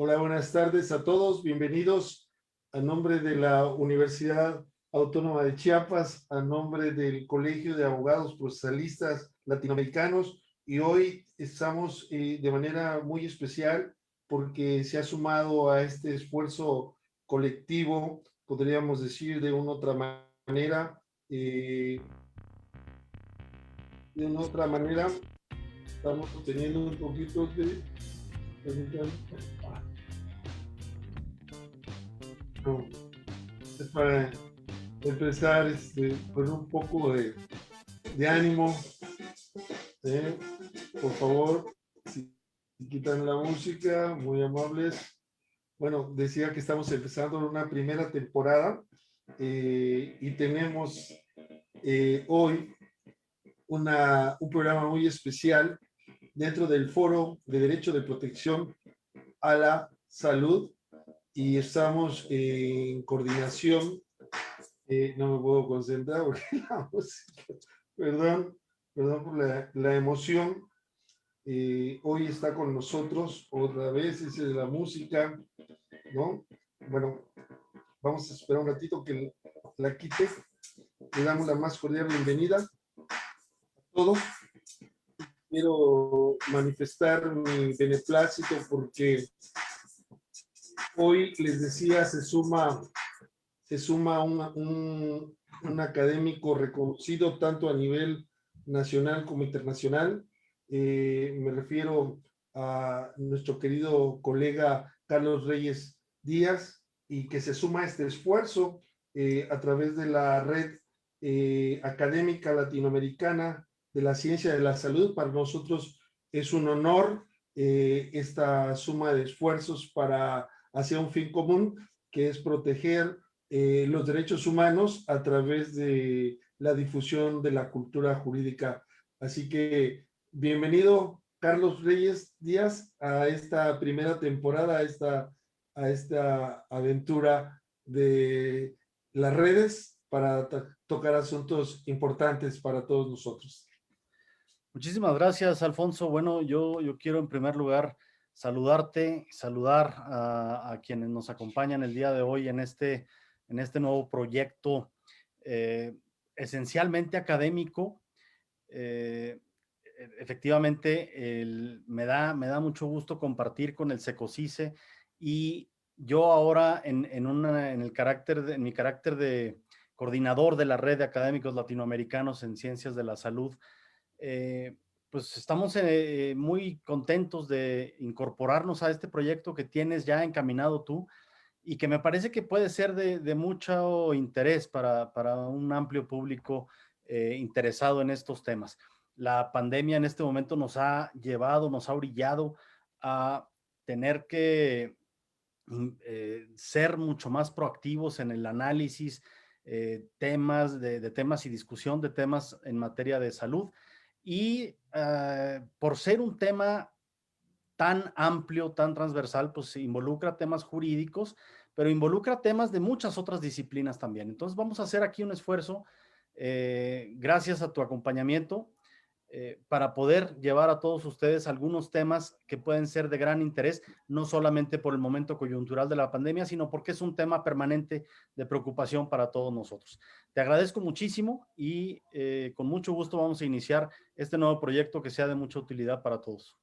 Hola, buenas tardes a todos. Bienvenidos a nombre de la Universidad Autónoma de Chiapas, a nombre del Colegio de Abogados Procesalistas Latinoamericanos. Y hoy estamos de manera muy especial porque se ha sumado a este esfuerzo colectivo, podríamos decir de una otra manera, estamos teniendo un poquito de... No, es para empezar con un poco de ánimo. ¿Eh? Por favor, si quitan la música, muy amables. Bueno, decía que estamos empezando una primera temporada y tenemos hoy un programa muy especial dentro del Foro de Derecho de Protección a la Salud y estamos en coordinación. No me puedo concentrar porque la música, perdón, perdón por la emoción. Hoy está con nosotros otra vez, esa es la música, ¿no? Bueno, vamos a esperar un ratito que la quite. Le damos la más cordial bienvenida a todos. Quiero manifestar mi beneplácito porque hoy, les decía, se suma un académico reconocido tanto a nivel nacional como internacional. Me refiero a nuestro querido colega Carlos Reyes Díaz y que se suma a este esfuerzo a través de la red académica latinoamericana de la ciencia de la salud. Para nosotros es un honor esta suma de esfuerzos para hacia un fin común, que es proteger los derechos humanos a través de la difusión de la cultura jurídica. Así que bienvenido, Carlos Reyes Díaz, a esta primera temporada, a esta aventura de las redes para tocar asuntos importantes para todos nosotros. Muchísimas gracias, Alfonso. Bueno, yo quiero en primer lugar saludarte, saludar a quienes nos acompañan el día de hoy en este nuevo proyecto esencialmente académico. Efectivamente, me da mucho gusto compartir con el SECOCICE y yo ahora en mi carácter de coordinador de la red de académicos latinoamericanos en ciencias de la salud. Pues estamos muy contentos de incorporarnos a este proyecto que tienes ya encaminado tú y que me parece que puede ser de mucho interés para un amplio público interesado en estos temas. La pandemia en este momento nos ha orillado a tener que ser mucho más proactivos en el análisis, temas de temas y discusión de temas en materia de salud. Y por ser un tema tan amplio, tan transversal, pues involucra temas jurídicos, pero involucra temas de muchas otras disciplinas también. Entonces vamos a hacer aquí un esfuerzo, gracias a tu acompañamiento, para poder llevar a todos ustedes algunos temas que pueden ser de gran interés, no solamente por el momento coyuntural de la pandemia, sino porque es un tema permanente de preocupación para todos nosotros. Te agradezco muchísimo y con mucho gusto vamos a iniciar este nuevo proyecto que sea de mucha utilidad para todos.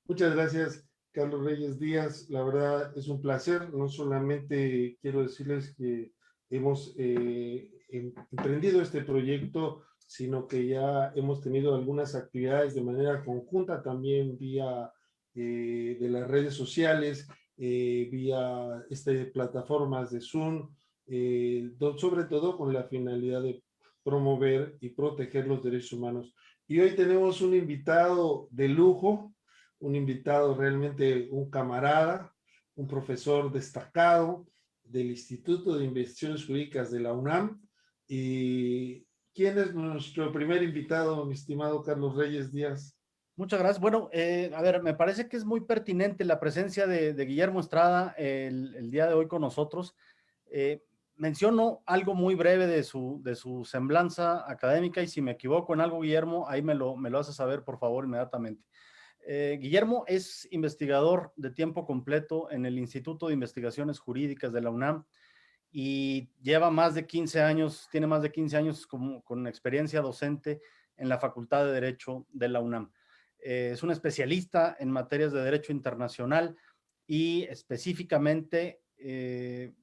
Muchas gracias, Carlos Reyes Díaz. La verdad es un placer. No solamente quiero decirles que hemos emprendido este proyecto, sino que ya hemos tenido algunas actividades de manera conjunta, también vía de las redes sociales, vía plataformas de Zoom, sobre todo con la finalidad de promover y proteger los derechos humanos. Y hoy tenemos un invitado de lujo, un invitado realmente, un camarada, un profesor destacado del Instituto de Investigaciones Jurídicas de la UNAM. ¿Y quién es nuestro primer invitado, mi estimado Carlos Reyes Díaz? Muchas gracias. Bueno, a ver, me parece que es muy pertinente la presencia de Guillermo Estrada el día de hoy con nosotros. Menciono algo muy breve de su semblanza académica y si me equivoco en algo, Guillermo, ahí me lo haces saber, por favor, inmediatamente. Guillermo es investigador de tiempo completo en el Instituto de Investigaciones Jurídicas de la UNAM y lleva más de 15 años, tiene más de 15 años con experiencia docente en la Facultad de Derecho de la UNAM. Es un especialista en materias de derecho internacional y específicamente en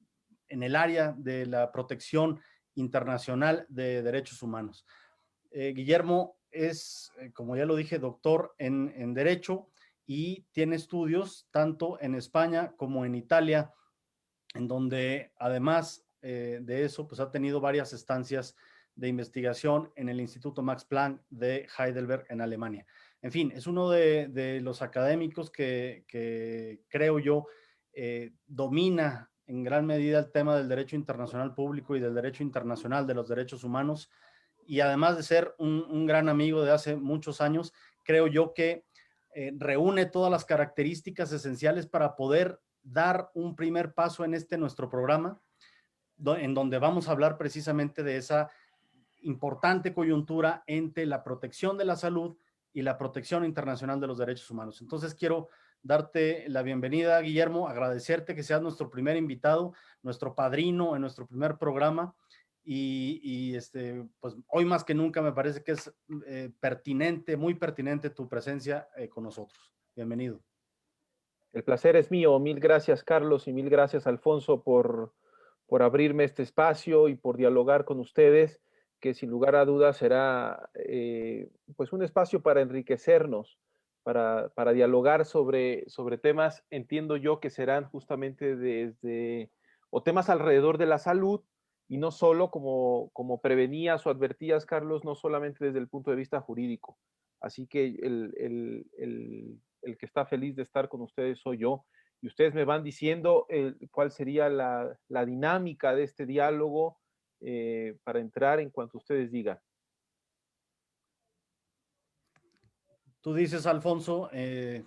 el área de la protección internacional de derechos humanos. Guillermo es, como ya lo dije, doctor en Derecho y tiene estudios tanto en España como en Italia, en donde además de eso, pues ha tenido varias estancias de investigación en el Instituto Max Planck de Heidelberg en Alemania. En fin, es uno de los académicos que creo yo domina en gran medida el tema del derecho internacional público y del derecho internacional de los derechos humanos, y además de ser un gran amigo de hace muchos años, creo yo que reúne todas las características esenciales para poder dar un primer paso en nuestro programa, en donde vamos a hablar precisamente de esa importante coyuntura entre la protección de la salud y la protección internacional de los derechos humanos. Entonces quiero darte la bienvenida, Guillermo, agradecerte que seas nuestro primer invitado, nuestro padrino en nuestro primer programa, pues hoy más que nunca me parece que es pertinente, muy pertinente tu presencia con nosotros. Bienvenido. El placer es mío. Mil gracias, Carlos, y mil gracias, Alfonso, por abrirme este espacio y por dialogar con ustedes, que sin lugar a dudas será pues un espacio para enriquecernos, para dialogar sobre temas, entiendo yo, que serán justamente o temas alrededor de la salud, y no solo como prevenías o advertías, Carlos, no solamente desde el punto de vista jurídico. Así que el que está feliz de estar con ustedes soy yo, y ustedes me van diciendo cuál sería la dinámica de este diálogo para entrar en cuanto ustedes digan. Tú dices, Alfonso,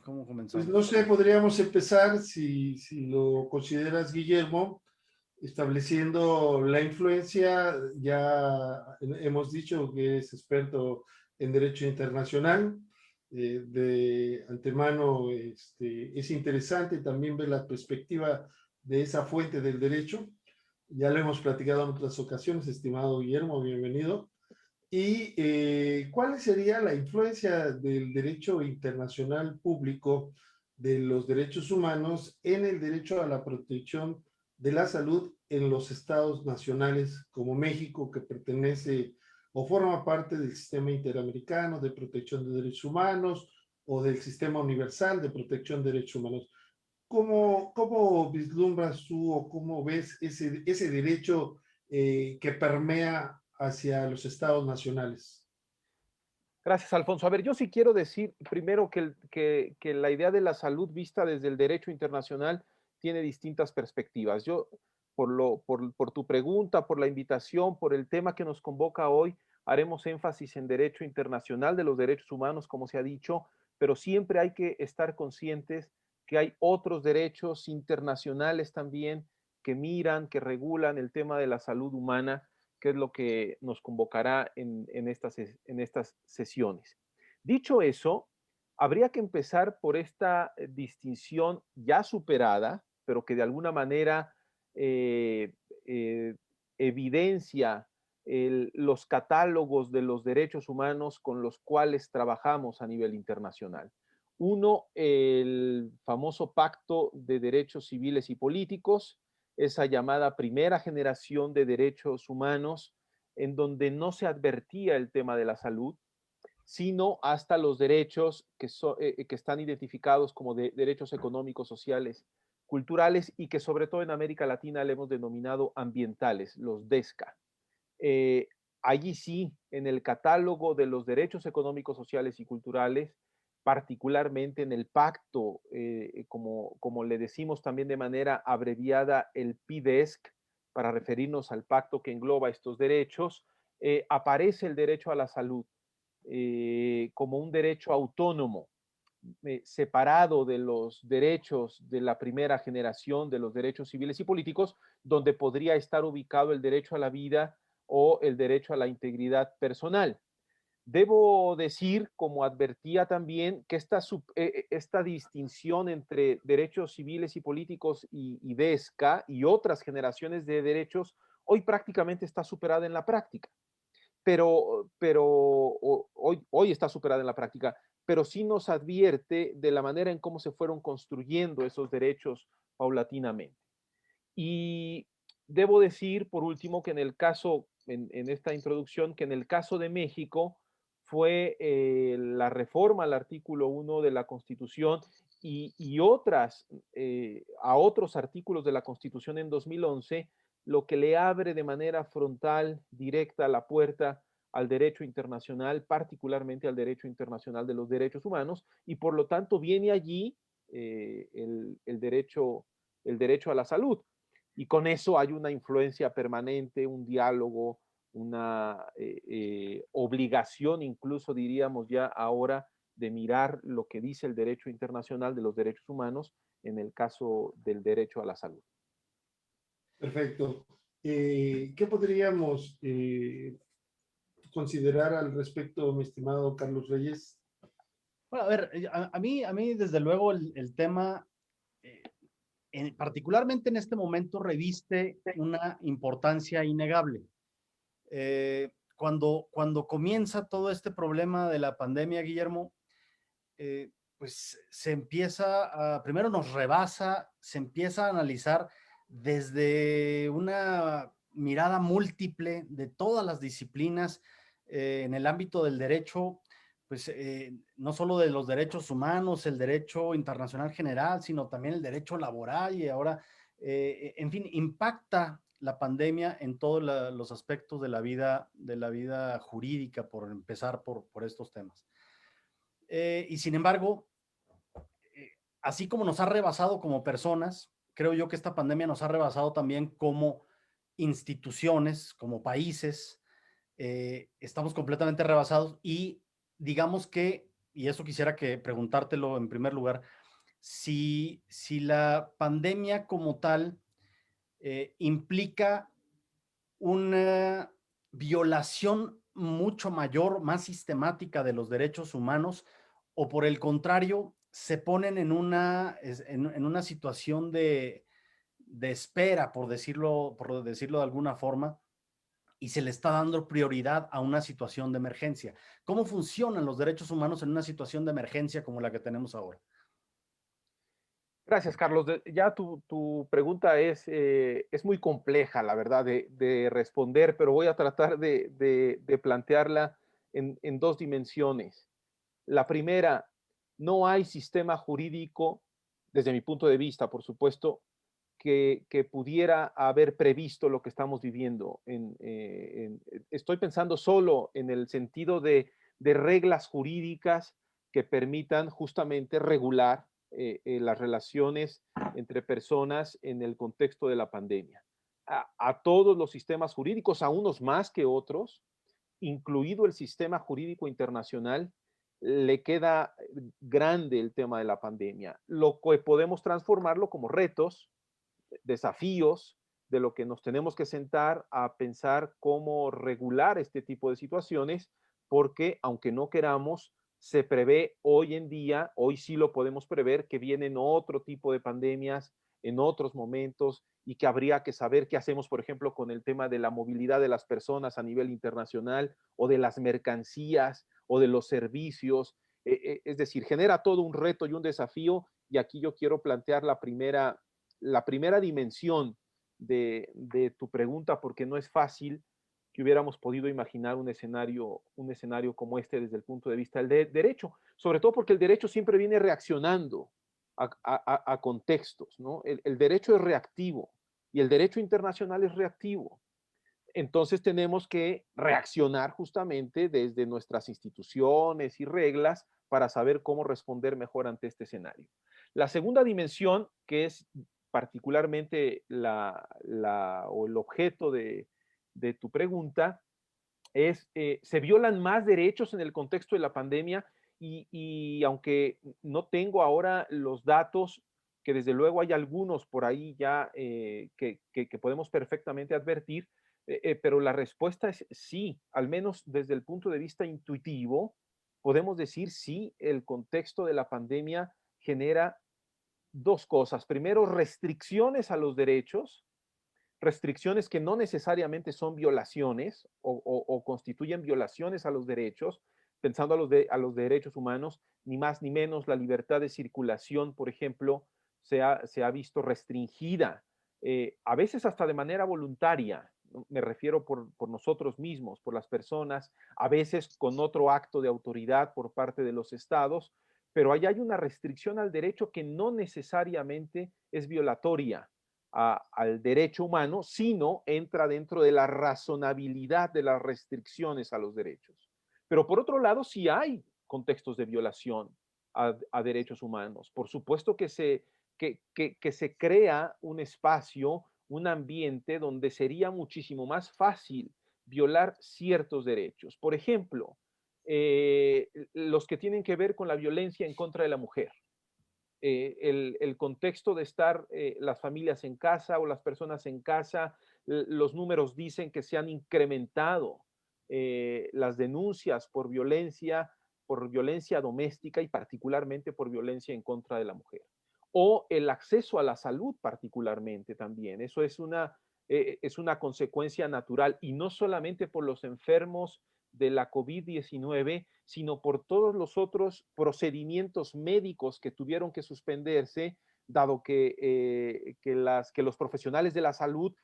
¿cómo Pues comenzamos? no sé, podríamos empezar, si lo consideras, Guillermo, estableciendo la influencia. Ya hemos dicho que es experto en derecho internacional. De antemano, es interesante también ver la perspectiva de esa fuente del derecho. Ya lo hemos platicado en otras ocasiones, estimado Guillermo, bienvenido. ¿Y cuál sería la influencia del derecho internacional público de los derechos humanos en el derecho a la protección de la salud en los estados nacionales como México, que pertenece o forma parte del sistema interamericano de protección de derechos humanos o del sistema universal de protección de derechos humanos? ¿Cómo vislumbras tú o cómo ves ese derecho que permea hacia los estados nacionales? Gracias, Alfonso. A ver, yo sí quiero decir primero que la idea de la salud vista desde el derecho internacional tiene distintas perspectivas. Yo, por tu pregunta, por la invitación, por el tema que nos convoca hoy, haremos énfasis en derecho internacional de los derechos humanos, como se ha dicho, pero siempre hay que estar conscientes que hay otros derechos internacionales también que miran, que regulan el tema de la salud humana, que es lo que nos convocará en estas sesiones. Dicho eso, habría que empezar por esta distinción ya superada, pero que de alguna manera eh, eh, evidencia los catálogos de los derechos humanos con los cuales trabajamos a nivel internacional. Uno, el famoso Pacto de Derechos Civiles y Políticos, esa llamada primera generación de derechos humanos, en donde no se advertía el tema de la salud, sino hasta los derechos que están identificados como derechos económicos, sociales, culturales y que sobre todo en América Latina le hemos denominado ambientales, los DESCA. Eh, Allí sí, en el catálogo de los derechos económicos, sociales y culturales, particularmente en el pacto, como le decimos también de manera abreviada, el PDESC, para referirnos al pacto que engloba estos derechos, aparece el derecho a la salud como un derecho autónomo, separado de los derechos de la primera generación, de los derechos civiles y políticos, donde podría estar ubicado el derecho a la vida o el derecho a la integridad personal. Debo decir, como advertía también, que esta distinción entre derechos civiles y políticos y DESCA y otras generaciones de derechos hoy prácticamente está superada en la práctica. Pero hoy está superada en la práctica, pero sí nos advierte de la manera en cómo se fueron construyendo esos derechos paulatinamente. Y debo decir, por último, que en el caso, en esta introducción, que en el caso de México fue la reforma al artículo 1 de la Constitución y a otros artículos de la Constitución en 2011, lo que le abre de manera frontal, directa, la puerta al derecho internacional, particularmente al derecho internacional de los derechos humanos, y por lo tanto viene allí el derecho a la salud. Y con eso hay una influencia permanente, un diálogo, una obligación, incluso diríamos ya ahora, de mirar lo que dice el derecho internacional de los derechos humanos en el caso del derecho a la salud. Perfecto. ¿Qué podríamos considerar al respecto, mi estimado Carlos Reyes? Bueno, a ver, a mí desde luego el tema, particularmente en este momento, reviste una importancia innegable. Cuando comienza todo este problema de la pandemia, Guillermo, pues se empieza primero nos rebasa, se empieza a analizar desde una mirada múltiple de todas las disciplinas en el ámbito del derecho, pues no solo de los derechos humanos, el derecho internacional general, sino también el derecho laboral y ahora, en fin, impacta la pandemia en todos los aspectos de la vida jurídica, por empezar por estos temas. Y sin embargo, así como nos ha rebasado como personas, creo yo que esta pandemia nos ha rebasado también como instituciones, como países. Estamos completamente rebasados y digamos que, y eso quisiera que preguntártelo en primer lugar, si la pandemia como tal implica una violación mucho mayor, más sistemática de los derechos humanos, o por el contrario, se ponen en una situación de espera, por decirlo de alguna forma, y se le está dando prioridad a una situación de emergencia. ¿Cómo funcionan los derechos humanos en una situación de emergencia como la que tenemos ahora? Gracias, Carlos. Ya tu pregunta es muy compleja, la verdad, de responder, pero voy a tratar de plantearla en dos dimensiones. La primera, no hay sistema jurídico, desde mi punto de vista, por supuesto, que pudiera haber previsto lo que estamos viviendo. Estoy pensando solo en el sentido de reglas jurídicas que permitan justamente regular las relaciones entre personas en el contexto de la pandemia. A todos los sistemas jurídicos, a unos más que otros, incluido el sistema jurídico internacional, le queda grande el tema de la pandemia. Lo que podemos transformarlo como retos, desafíos, de lo que nos tenemos que sentar a pensar cómo regular este tipo de situaciones, porque aunque no queramos, se prevé hoy en día, hoy sí lo podemos prever, que vienen otro tipo de pandemias en otros momentos y que habría que saber qué hacemos, por ejemplo, con el tema de la movilidad de las personas a nivel internacional o de las mercancías o de los servicios. Es decir, genera todo un reto y un desafío, y aquí yo quiero plantear la primera dimensión de tu pregunta, porque no es fácil que hubiéramos podido imaginar un escenario como este desde el punto de vista del derecho, sobre todo porque el derecho siempre viene reaccionando a contextos, ¿no? El derecho es reactivo y el derecho internacional es reactivo. Entonces tenemos que reaccionar justamente desde nuestras instituciones y reglas para saber cómo responder mejor ante este escenario. La segunda dimensión, que es particularmente o el objeto de tu pregunta, es, se violan más derechos en el contexto de la pandemia y aunque no tengo ahora los datos, que desde luego hay algunos por ahí ya que podemos perfectamente advertir, pero la respuesta es sí, al menos desde el punto de vista intuitivo, podemos decir sí, el contexto de la pandemia genera dos cosas. Primero, restricciones a los derechos, restricciones que no necesariamente son violaciones o constituyen violaciones a los derechos, pensando a los derechos humanos, ni más ni menos la libertad de circulación, por ejemplo, se ha visto restringida, a veces hasta de manera voluntaria, ¿no? Me refiero por nosotros mismos, por las personas, a veces con otro acto de autoridad por parte de los estados, pero ahí hay una restricción al derecho que no necesariamente es violatoria al derecho humano, sino entra dentro de la razonabilidad de las restricciones a los derechos. Pero por otro lado, sí hay contextos de violación a derechos humanos. Por supuesto que se crea un espacio, un ambiente donde sería muchísimo más fácil violar ciertos derechos. Por ejemplo, los que tienen que ver con la violencia en contra de la mujer. El contexto de estar las familias en casa o las personas en casa, los números dicen que se han incrementado las denuncias por violencia doméstica y particularmente por violencia en contra de la mujer. O el acceso a la salud particularmente también. Eso es una consecuencia natural y no solamente por los enfermos de la COVID-19, sino por todos los otros procedimientos médicos que tuvieron que suspenderse, dado que los profesionales de la salud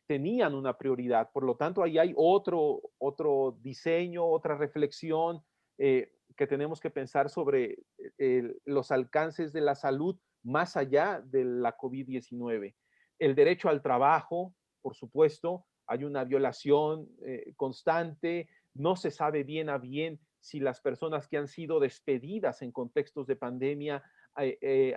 tenían una prioridad. Por lo tanto, ahí hay otro diseño, otra reflexión que tenemos que pensar sobre los alcances de la salud más allá de la COVID-19. El derecho al trabajo, por supuesto, hay una violación constante, no se sabe bien a bien si las personas que han sido despedidas en contextos de pandemia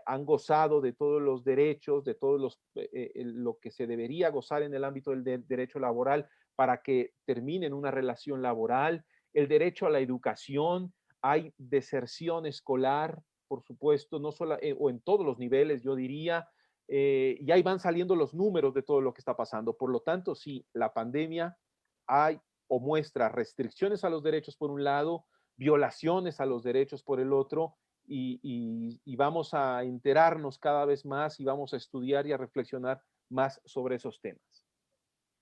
han gozado de todos los derechos, de todo lo que se debería gozar en el ámbito del derecho laboral para que terminen una relación laboral. El derecho a la educación, hay deserción escolar, por supuesto, no solo, o en todos los niveles, yo diría, y ahí van saliendo los números de todo lo que está pasando. Por lo tanto, sí, la pandemia hay o muestra restricciones a los derechos por un lado, violaciones a los derechos por el otro, y vamos a enterarnos cada vez más y vamos a estudiar y a reflexionar más sobre esos temas.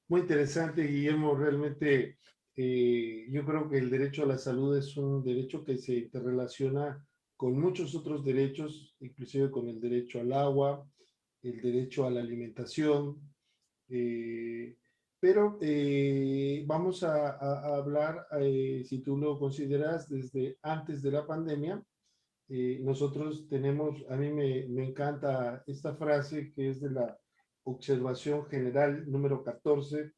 Muy interesante, Guillermo. Realmente yo creo que el derecho a la salud es un derecho que se interrelaciona con muchos otros derechos, inclusive con el derecho al agua, el derecho a la alimentación, pero vamos a hablar, si tú lo consideras, desde antes de la pandemia. Nosotros tenemos, a mí me encanta esta frase que es de la observación general número 14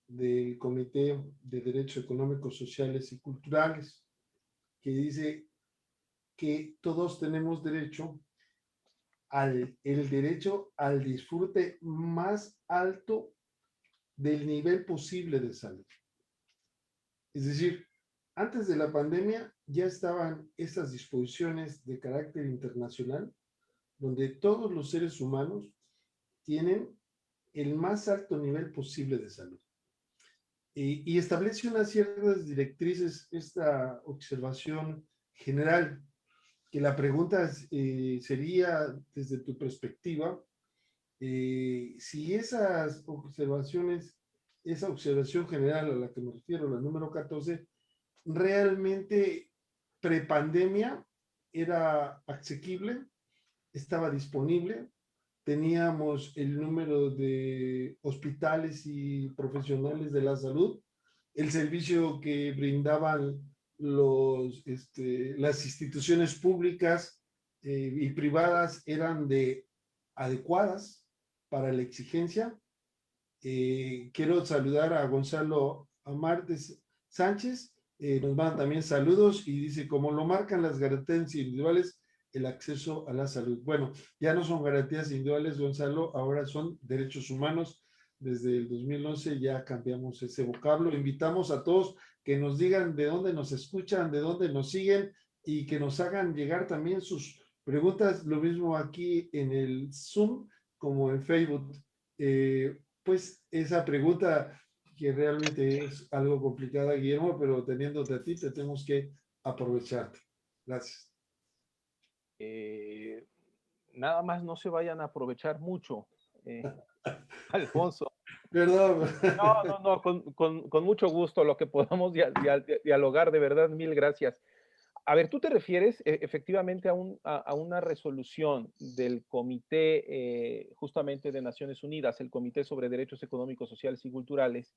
del Comité de Derechos Económicos, Sociales y Culturales, que dice que todos tenemos derecho el derecho al disfrute más alto del nivel posible de salud. Es decir, antes de la pandemia ya estaban estas disposiciones de carácter internacional donde todos los seres humanos tienen el más alto nivel posible de salud. Y establece unas ciertas directrices, esta observación general, que la pregunta sería, desde tu perspectiva, si esas observaciones, esa observación general a la que me refiero, la número 14, realmente prepandemia era asequible, estaba disponible, teníamos el número de hospitales y profesionales de la salud, el servicio que brindaban las instituciones públicas y privadas eran adecuadas para la exigencia. Quiero saludar a Gonzalo Amartes Sánchez, nos mandan también saludos y dice, como lo marcan las garantías individuales, el acceso a la salud. Bueno, ya no son garantías individuales, Gonzalo, ahora son derechos humanos. Desde el 2011 ya cambiamos ese vocablo. Invitamos a todos que nos digan de dónde nos escuchan, de dónde nos siguen y que nos hagan llegar también sus preguntas. Lo mismo aquí en el Zoom como en Facebook. Pues esa pregunta que realmente es algo complicada, Guillermo, pero teniéndote a ti, te tenemos que aprovecharte. Gracias. Nada más no se vayan a aprovechar mucho, Alfonso. Perdón. No, con mucho gusto lo que podamos dialogar, de verdad, mil gracias. A ver, tú te refieres efectivamente a una resolución del Comité justamente de Naciones Unidas, el Comité sobre Derechos Económicos, Sociales y Culturales,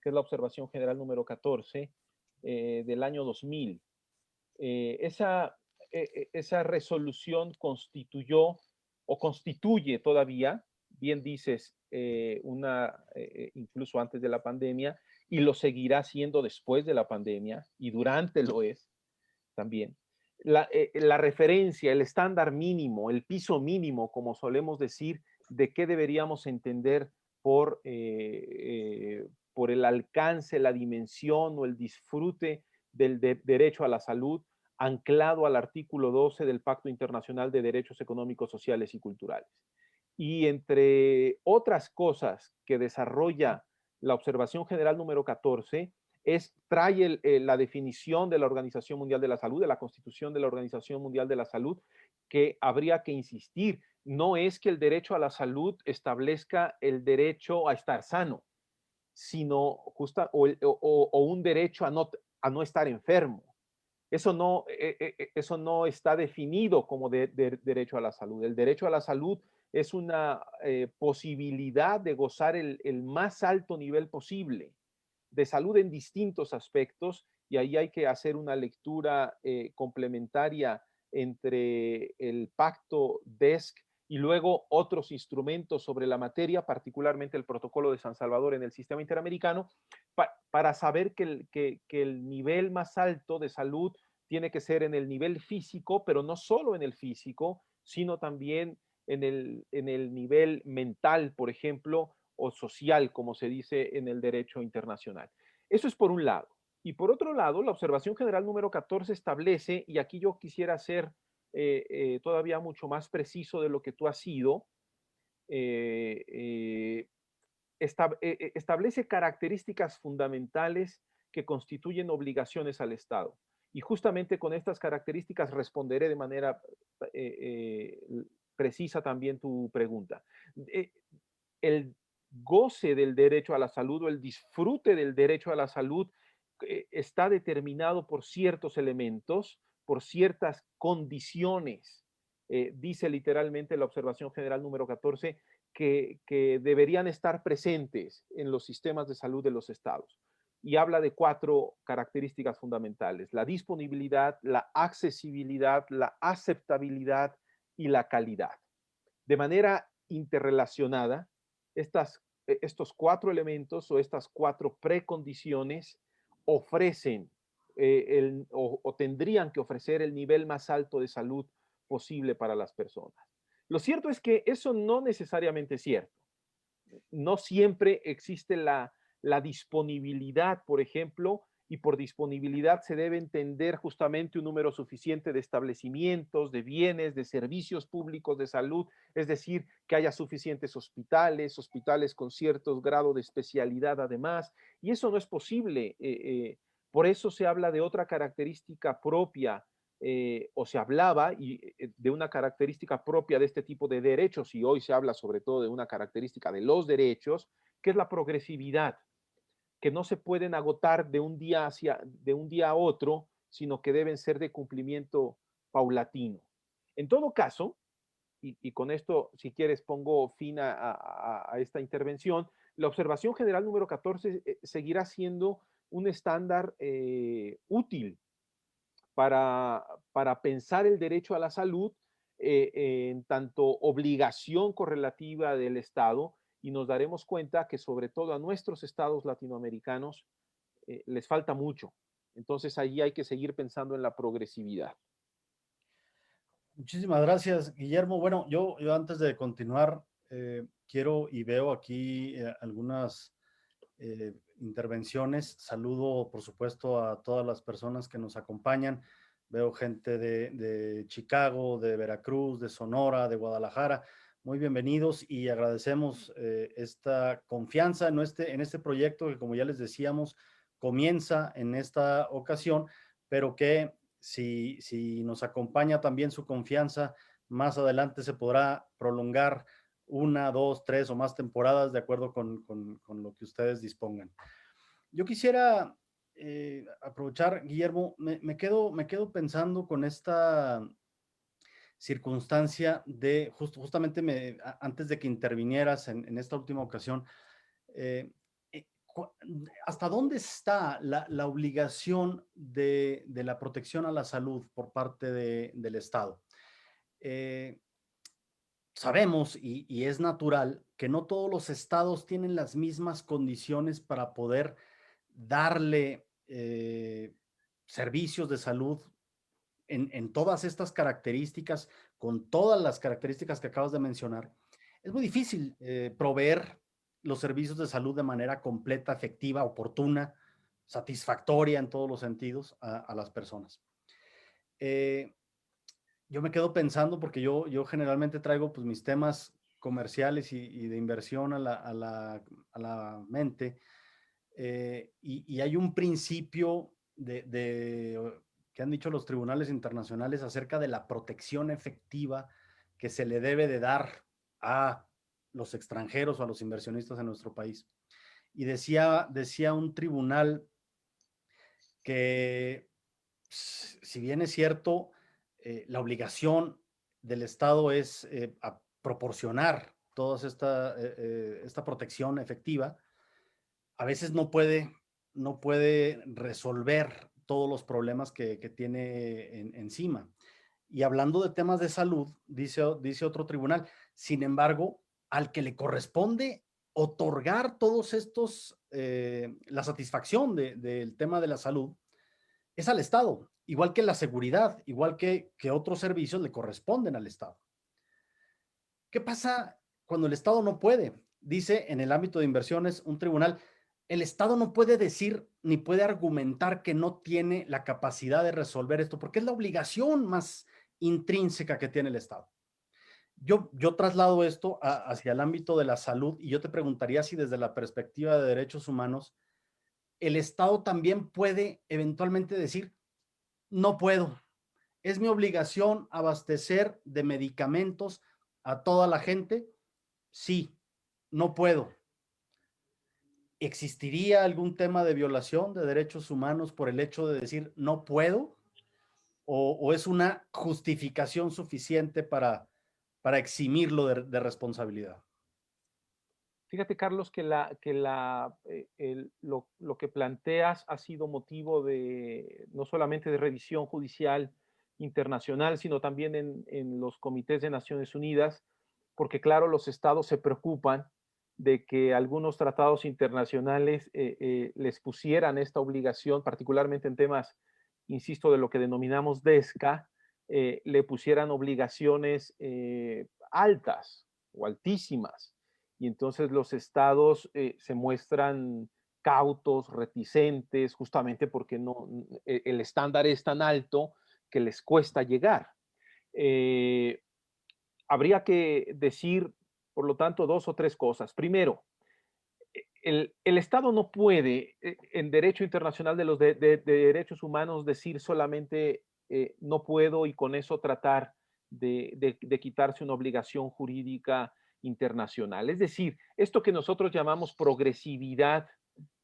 que es la observación general número 14 del año 2000. Esa resolución constituyó o constituye todavía, bien dices, incluso antes de la pandemia, y lo seguirá siendo después de la pandemia, y durante lo es también. La referencia, el estándar mínimo, el piso mínimo, como solemos decir, de qué deberíamos entender por el alcance, la dimensión o el disfrute del derecho a la salud, anclado al artículo 12 del Pacto Internacional de Derechos Económicos, Sociales y Culturales. Y entre otras cosas que desarrolla la observación general número 14, trae la definición de la Organización Mundial de la Salud, de la Constitución de la Organización Mundial de la Salud, que habría que insistir. No es que el derecho a la salud establezca el derecho a estar sano, sino un derecho a no estar enfermo. Eso no está definido como derecho a la salud. El derecho a la salud es una posibilidad de gozar el más alto nivel posible de salud en distintos aspectos, y ahí hay que hacer una lectura complementaria entre el pacto DESC y luego otros instrumentos sobre la materia, particularmente el protocolo de San Salvador en el sistema interamericano, para saber que el nivel más alto de salud tiene que ser en el nivel físico, pero no solo en el físico, sino también en el nivel mental, por ejemplo, o social, como se dice en el derecho internacional. Eso es por un lado. Y por otro lado, la observación general número 14 establece, y aquí yo quisiera ser todavía mucho más preciso de lo que tú has sido, establece características fundamentales que constituyen obligaciones al Estado. Y justamente con estas características responderé de manera precisa también tu pregunta. El goce del derecho a la salud o el disfrute del derecho a la salud está determinado por ciertos elementos, por ciertas condiciones. Dice literalmente la observación general número 14 que deberían estar presentes en los sistemas de salud de los estados. Y habla de 4 características fundamentales: la disponibilidad, la accesibilidad, la aceptabilidad y la calidad. De manera interrelacionada, estos 4 elementos o estas 4 precondiciones ofrecen o tendrían que ofrecer el nivel más alto de salud posible para las personas. Lo cierto es que eso no necesariamente es cierto. No siempre existe la disponibilidad, por ejemplo, y por disponibilidad se debe entender justamente un número suficiente de establecimientos, de bienes, de servicios públicos de salud, es decir, que haya suficientes hospitales, hospitales con cierto grado de especialidad además, y eso no es posible. Por eso se habla de otra característica propia, o se hablaba de una característica propia de este tipo de derechos, y hoy se habla sobre todo de una característica de los derechos, que es la progresividad, que no se pueden agotar de un día a otro, sino que deben ser de cumplimiento paulatino. En todo caso, y con esto, si quieres, pongo fin a esta intervención, la observación general número 14 seguirá siendo un estándar útil para pensar el derecho a la salud en tanto obligación correlativa del Estado, y nos daremos cuenta que sobre todo a nuestros estados latinoamericanos les falta mucho. Entonces allí hay que seguir pensando en la progresividad. Muchísimas gracias, Guillermo. Bueno, yo antes de continuar, quiero y veo aquí algunas intervenciones. Saludo, por supuesto, a todas las personas que nos acompañan. Veo gente de Chicago, de Veracruz, de Sonora, de Guadalajara. Muy bienvenidos y agradecemos esta confianza en este proyecto que, como ya les decíamos, comienza en esta ocasión, pero que si nos acompaña también su confianza, más adelante se podrá prolongar una, dos, tres o más temporadas de acuerdo con lo que ustedes dispongan. Yo quisiera aprovechar, Guillermo, me quedo pensando con esta circunstancia de justamente antes de que intervinieras en esta última ocasión, eh, eh, ¿hasta dónde está la obligación de la protección a la salud por parte del Estado? Sabemos y es natural que no todos los estados tienen las mismas condiciones para poder darle servicios de salud en todas estas características, con todas las características que acabas de mencionar. Es muy difícil proveer los servicios de salud de manera completa, efectiva, oportuna, satisfactoria en todos los sentidos a las personas. Yo me quedo pensando porque yo generalmente traigo pues mis temas comerciales y de inversión a la mente, y hay un principio que han dicho los tribunales internacionales acerca de la protección efectiva que se le debe de dar a los extranjeros o a los inversionistas en nuestro país. Y decía un tribunal que, si bien es cierto, la obligación del Estado es proporcionar toda esta protección efectiva, a veces no puede resolver todos los problemas que tiene encima. Y hablando de temas de salud, dice otro tribunal, sin embargo, al que le corresponde otorgar todos estos, la satisfacción del tema de la salud, es al Estado, igual que la seguridad, igual que otros servicios le corresponden al Estado. ¿Qué pasa cuando el Estado no puede? Dice en el ámbito de inversiones un tribunal, el Estado no puede decir ni puede argumentar que no tiene la capacidad de resolver esto, porque es la obligación más intrínseca que tiene el Estado. Yo traslado esto hacia el ámbito de la salud y yo te preguntaría si desde la perspectiva de derechos humanos, el Estado también puede eventualmente decir, no puedo, es mi obligación abastecer de medicamentos a toda la gente. Sí, no puedo. ¿Existiría algún tema de violación de derechos humanos por el hecho de decir no puedo? ¿O es una justificación suficiente para eximirlo de responsabilidad? Fíjate, Carlos, que lo que planteas ha sido motivo de no solamente de revisión judicial internacional, sino también en los comités de Naciones Unidas, porque claro, los estados se preocupan de que algunos tratados internacionales les pusieran esta obligación, particularmente en temas, insisto, de lo que denominamos DESCA, le pusieran obligaciones altas o altísimas, y entonces los estados se muestran cautos, reticentes, justamente porque el estándar es tan alto que les cuesta llegar. Habría que decir, por lo tanto, 2 o 3 cosas. Primero, el Estado no puede, en derecho internacional de los de derechos humanos, decir solamente no puedo y con eso tratar de quitarse una obligación jurídica internacional. Es decir, esto que nosotros llamamos progresividad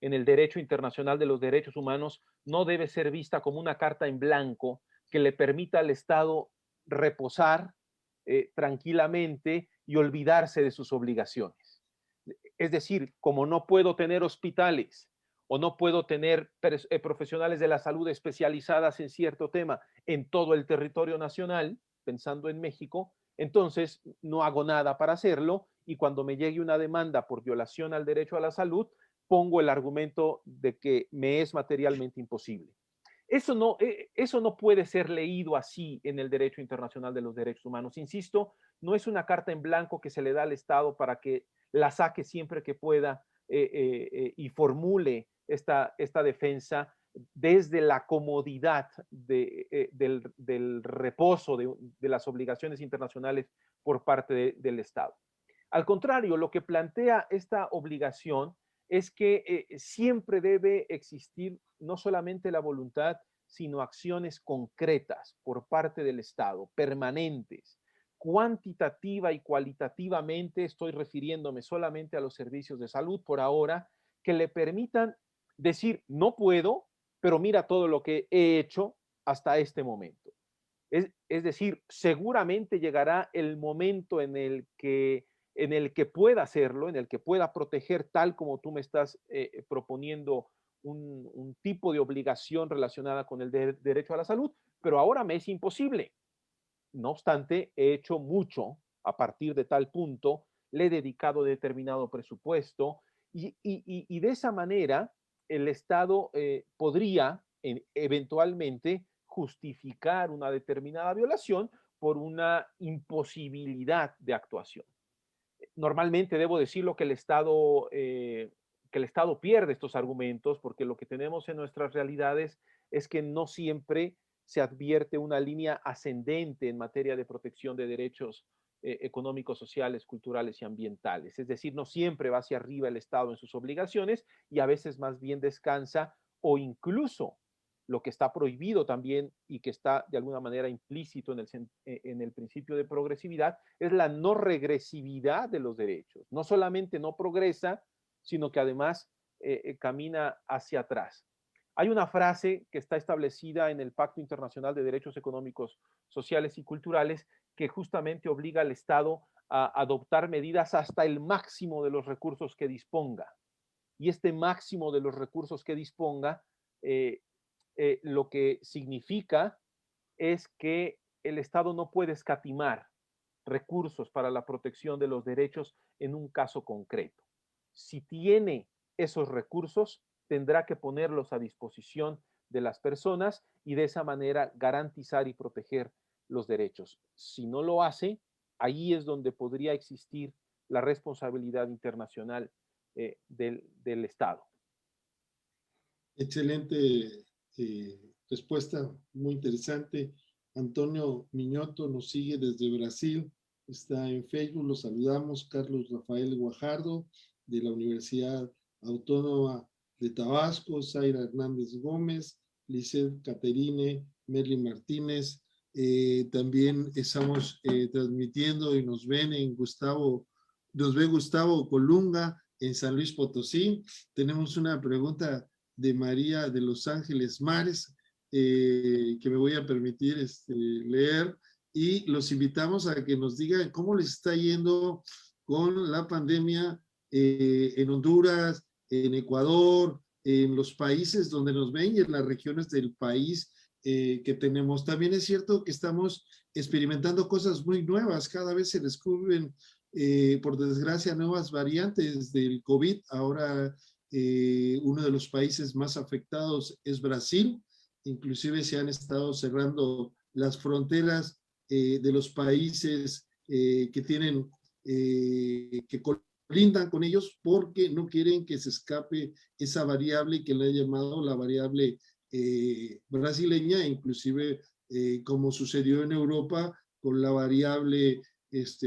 en el derecho internacional de los derechos humanos no debe ser vista como una carta en blanco que le permita al Estado reposar tranquilamente y olvidarse de sus obligaciones. Es decir, como no puedo tener hospitales o no puedo tener profesionales de la salud especializadas en cierto tema en todo el territorio nacional, pensando en México, entonces no hago nada para hacerlo y cuando me llegue una demanda por violación al derecho a la salud, pongo el argumento de que me es materialmente imposible. Eso no puede ser leído así en el derecho internacional de los derechos humanos. Insisto, no es una carta en blanco que se le da al Estado para que la saque siempre que pueda y formule esta defensa desde la comodidad del reposo de las obligaciones internacionales por parte del Estado. Al contrario, lo que plantea esta obligación es que siempre debe existir no solamente la voluntad, sino acciones concretas por parte del Estado, permanentes, cuantitativa y cualitativamente, estoy refiriéndome solamente a los servicios de salud por ahora, que le permitan decir, no puedo, pero mira todo lo que he hecho hasta este momento. Es decir, seguramente llegará el momento en el que pueda hacerlo, en el que pueda proteger tal como tú me estás proponiendo un tipo de obligación relacionada con el derecho a la salud, pero ahora me es imposible. No obstante, he hecho mucho a partir de tal punto, le he dedicado determinado presupuesto y de esa manera el Estado podría eventualmente justificar una determinada violación por una imposibilidad de actuación. Normalmente debo decirlo que el Estado pierde estos argumentos porque lo que tenemos en nuestras realidades es que no siempre se advierte una línea ascendente en materia de protección de derechos económicos, sociales, culturales y ambientales. Es decir, no siempre va hacia arriba el Estado en sus obligaciones y a veces más bien descansa o incluso lo que está prohibido también y que está de alguna manera implícito en el principio de progresividad es la no regresividad de los derechos. No solamente no progresa, sino que además camina hacia atrás. Hay una frase que está establecida en el Pacto Internacional de Derechos Económicos, Sociales y Culturales que justamente obliga al Estado a adoptar medidas hasta el máximo de los recursos que disponga. Y este máximo de los recursos que disponga lo que significa es que el Estado no puede escatimar recursos para la protección de los derechos en un caso concreto. Si tiene esos recursos, tendrá que ponerlos a disposición de las personas y de esa manera garantizar y proteger los derechos. Si no lo hace, ahí es donde podría existir la responsabilidad internacional del Estado. Excelente respuesta, muy interesante. Antonio Miñoto nos sigue desde Brasil, está en Facebook, lo saludamos. Carlos Rafael Guajardo, de la Universidad Autónoma de Tabasco, Zaira Hernández Gómez, Lizeth Caterine, Merly Martínez. También estamos transmitiendo y nos ven nos ve Gustavo Colunga en San Luis Potosí. Tenemos una pregunta de María de Los Ángeles Mares, que me voy a permitir leer, y los invitamos a que nos digan cómo les está yendo con la pandemia en Honduras, en Ecuador, en los países donde nos ven y en las regiones del país que tenemos. También es cierto que estamos experimentando cosas muy nuevas, cada vez se descubren, por desgracia, nuevas variantes del COVID. Ahora uno de los países más afectados es Brasil, inclusive se han estado cerrando las fronteras de los países que tienen, que blindan con ellos porque no quieren que se escape esa variable que le he llamado la variable brasileña, inclusive como sucedió en Europa con la variable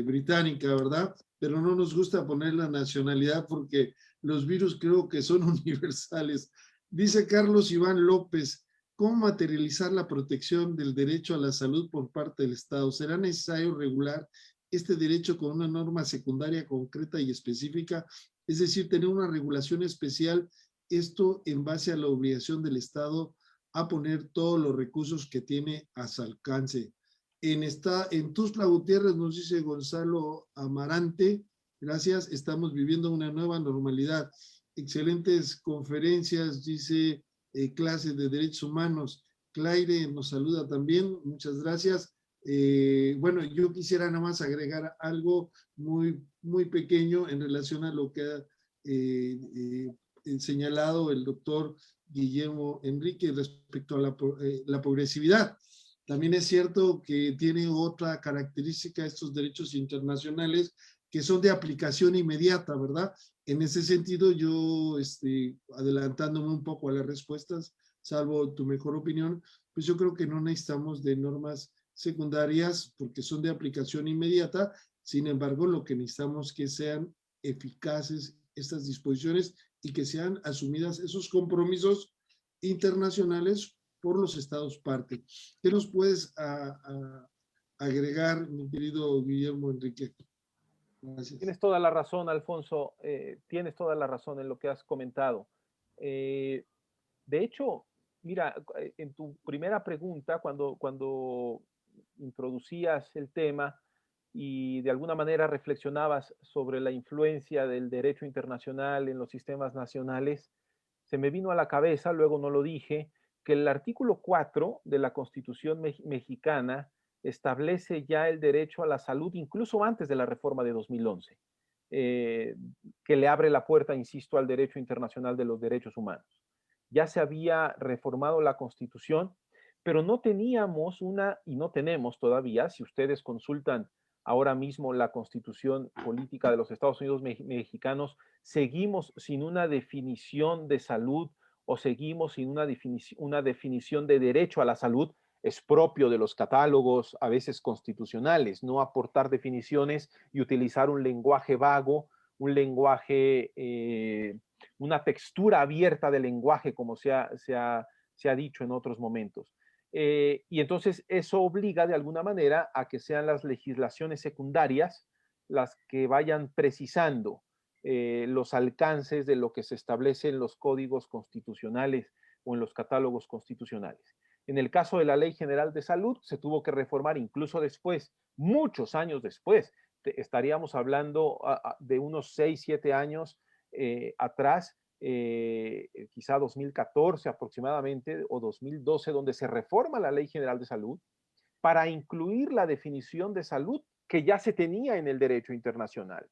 británica, ¿verdad? Pero no nos gusta poner la nacionalidad porque los virus creo que son universales. Dice Carlos Iván López, ¿cómo materializar la protección del derecho a la salud por parte del Estado? ¿Será necesario regular este derecho con una norma secundaria concreta y específica? Es decir, tener una regulación especial, esto en base a la obligación del Estado a poner todos los recursos que tiene a su alcance. En Tuxtla Gutiérrez nos dice Gonzalo Amarante, gracias, estamos viviendo una nueva normalidad. Excelentes conferencias, dice clases de derechos humanos. Claire nos saluda también, muchas gracias. Bueno, yo quisiera nada más agregar algo muy pequeño en relación a lo que ha señalado el doctor Guillermo Enrique respecto a la progresividad. También es cierto que tiene otra característica estos derechos internacionales que son de aplicación inmediata, ¿verdad? En ese sentido, yo, adelantándome un poco a las respuestas, salvo tu mejor opinión, pues yo creo que no necesitamos de normas secundarias porque son de aplicación inmediata. Sin embargo, lo que necesitamos es que sean eficaces estas disposiciones y que sean asumidas esos compromisos internacionales por los estados parte. ¿Qué nos puedes agregar, mi querido Guillermo Enrique? Gracias. Tienes toda la razón, Alfonso. Tienes toda la razón en lo que has comentado. De hecho, mira, en tu primera pregunta, cuando introducías el tema y de alguna manera reflexionabas sobre la influencia del derecho internacional en los sistemas nacionales, se me vino a la cabeza, luego no lo dije, que el artículo 4 de la Constitución mexicana establece ya el derecho a la salud incluso antes de la reforma de 2011, que le abre la puerta, insisto, al derecho internacional de los derechos humanos. Ya se había reformado la Constitución, pero no teníamos y no tenemos todavía, si ustedes consultan ahora mismo la Constitución política de los Estados Unidos mexicanos, seguimos sin una definición de salud o seguimos sin una definición de derecho a la salud. Es propio de los catálogos, a veces constitucionales, no aportar definiciones y utilizar un lenguaje vago, un lenguaje, una textura abierta del lenguaje, como se ha dicho en otros momentos. Y entonces eso obliga de alguna manera a que sean las legislaciones secundarias las que vayan precisando los alcances de lo que se establece en los códigos constitucionales o en los catálogos constitucionales. En el caso de la Ley General de Salud, se tuvo que reformar incluso después, muchos años después. Estaríamos hablando de unos 6, 7 años atrás, quizá 2014 aproximadamente, o 2012, donde se reforma la Ley General de Salud para incluir la definición de salud que ya se tenía en el derecho internacional,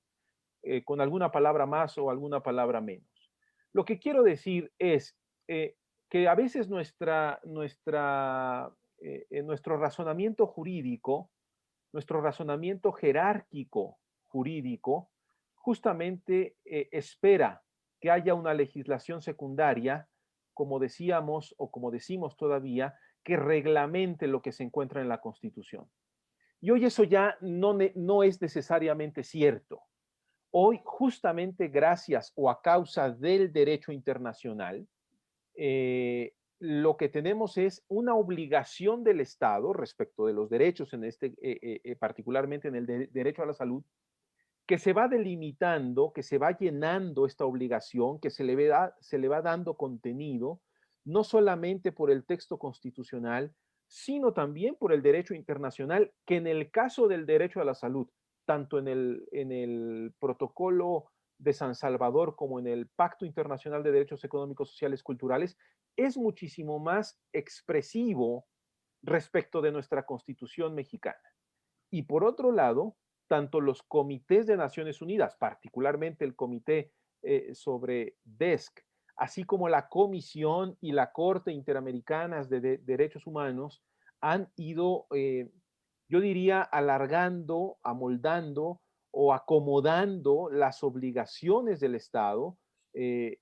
con alguna palabra más o alguna palabra menos. Lo que quiero decir es que a veces nuestro razonamiento jurídico, nuestro razonamiento jerárquico jurídico, justamente espera que haya una legislación secundaria, como decíamos o como decimos todavía, que reglamente lo que se encuentra en la Constitución. Y hoy eso ya no es necesariamente cierto. Hoy, justamente gracias o a causa del derecho internacional, lo que tenemos es una obligación del Estado respecto de los derechos, particularmente en el derecho a la salud, que se va delimitando, que se va llenando esta obligación, que se le va dando contenido, no solamente por el texto constitucional, sino también por el derecho internacional, que en el caso del derecho a la salud, tanto en el protocolo de San Salvador como en el Pacto Internacional de Derechos Económicos, Sociales, Culturales, es muchísimo más expresivo respecto de nuestra Constitución mexicana. Y por otro lado, tanto los comités de Naciones Unidas, particularmente el Comité sobre DESC, así como la Comisión y la Corte Interamericanas de Derechos Humanos, han ido, yo diría, alargando, amoldando o acomodando las obligaciones del Estado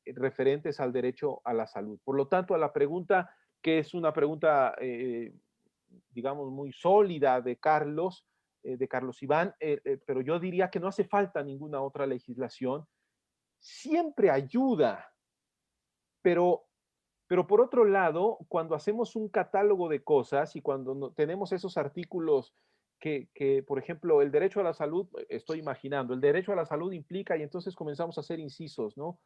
referentes al derecho a la salud. Por lo tanto, a la pregunta, que es una pregunta, digamos, muy sólida de Carlos Iván, pero yo diría que no hace falta ninguna otra legislación. Siempre ayuda, pero por otro lado, cuando hacemos un catálogo de cosas y cuando tenemos esos artículos por ejemplo, el derecho a la salud, estoy imaginando, el derecho a la salud implica, y entonces comenzamos a hacer incisos, ¿no?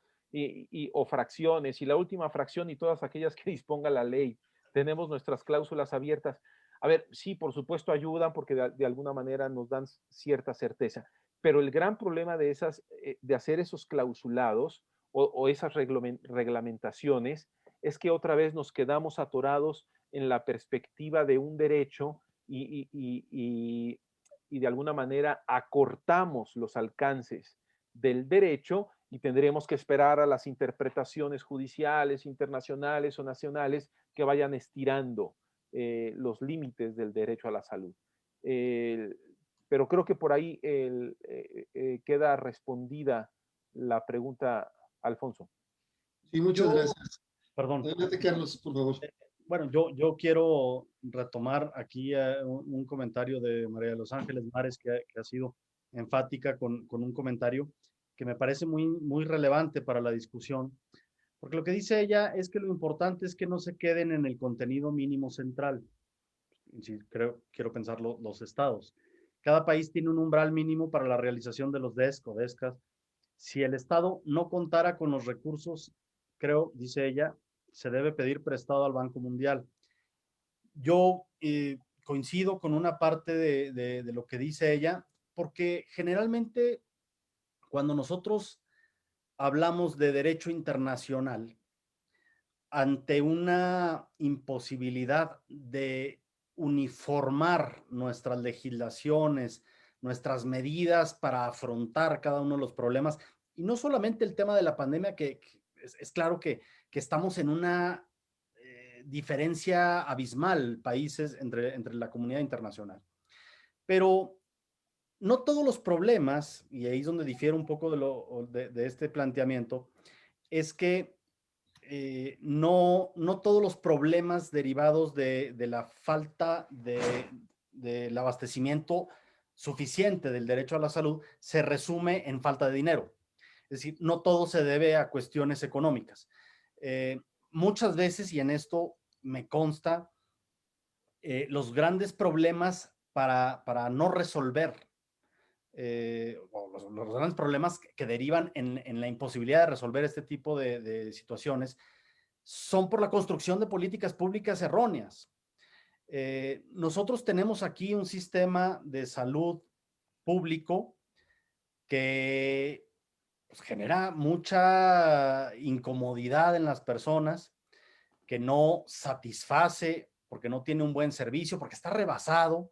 O fracciones, y la última fracción y todas aquellas que disponga la ley. Tenemos nuestras cláusulas abiertas. A ver, sí, por supuesto ayudan porque de alguna manera nos dan cierta certeza, pero el gran problema de hacer esos clausulados o esas reglamentaciones es que otra vez nos quedamos atorados en la perspectiva de un derecho y de alguna manera acortamos los alcances del derecho y tendremos que esperar a las interpretaciones judiciales, internacionales o nacionales que vayan estirando los límites del derecho a la salud. Pero creo que por ahí queda respondida la pregunta, Alfonso. Sí, muchas gracias. Perdón. Adelante, Carlos, por favor. Bueno, yo quiero retomar aquí un comentario de María de los Ángeles Mares que ha sido enfática con un comentario que me parece muy relevante para la discusión, porque lo que dice ella es que lo importante es que no se queden en el contenido mínimo central. Sí, quiero pensar los estados. Cada país tiene un umbral mínimo para la realización de los DESC o DESCAS. Si el estado no contara con los recursos, creo, dice ella, se debe pedir prestado al Banco Mundial. Yo coincido con una parte de lo que dice ella, porque generalmente cuando nosotros hablamos de derecho internacional, ante una imposibilidad de uniformar nuestras legislaciones, nuestras medidas para afrontar cada uno de los problemas, y no solamente el tema de la pandemia, que es claro que estamos en una diferencia abismal países entre la comunidad internacional. Pero no todos los problemas, y ahí es donde difiere un poco de este planteamiento, es que no todos los problemas derivados de la falta del abastecimiento suficiente del derecho a la salud se resume en falta de dinero. Es decir, no todo se debe a cuestiones económicas. Muchas veces, y en esto me consta, los grandes problemas para no resolver, los grandes problemas que derivan en la imposibilidad de resolver este tipo de situaciones son por la construcción de políticas públicas erróneas. Nosotros tenemos aquí un sistema de salud público que pues, genera mucha incomodidad en las personas, que no satisface porque no tiene un buen servicio, porque está rebasado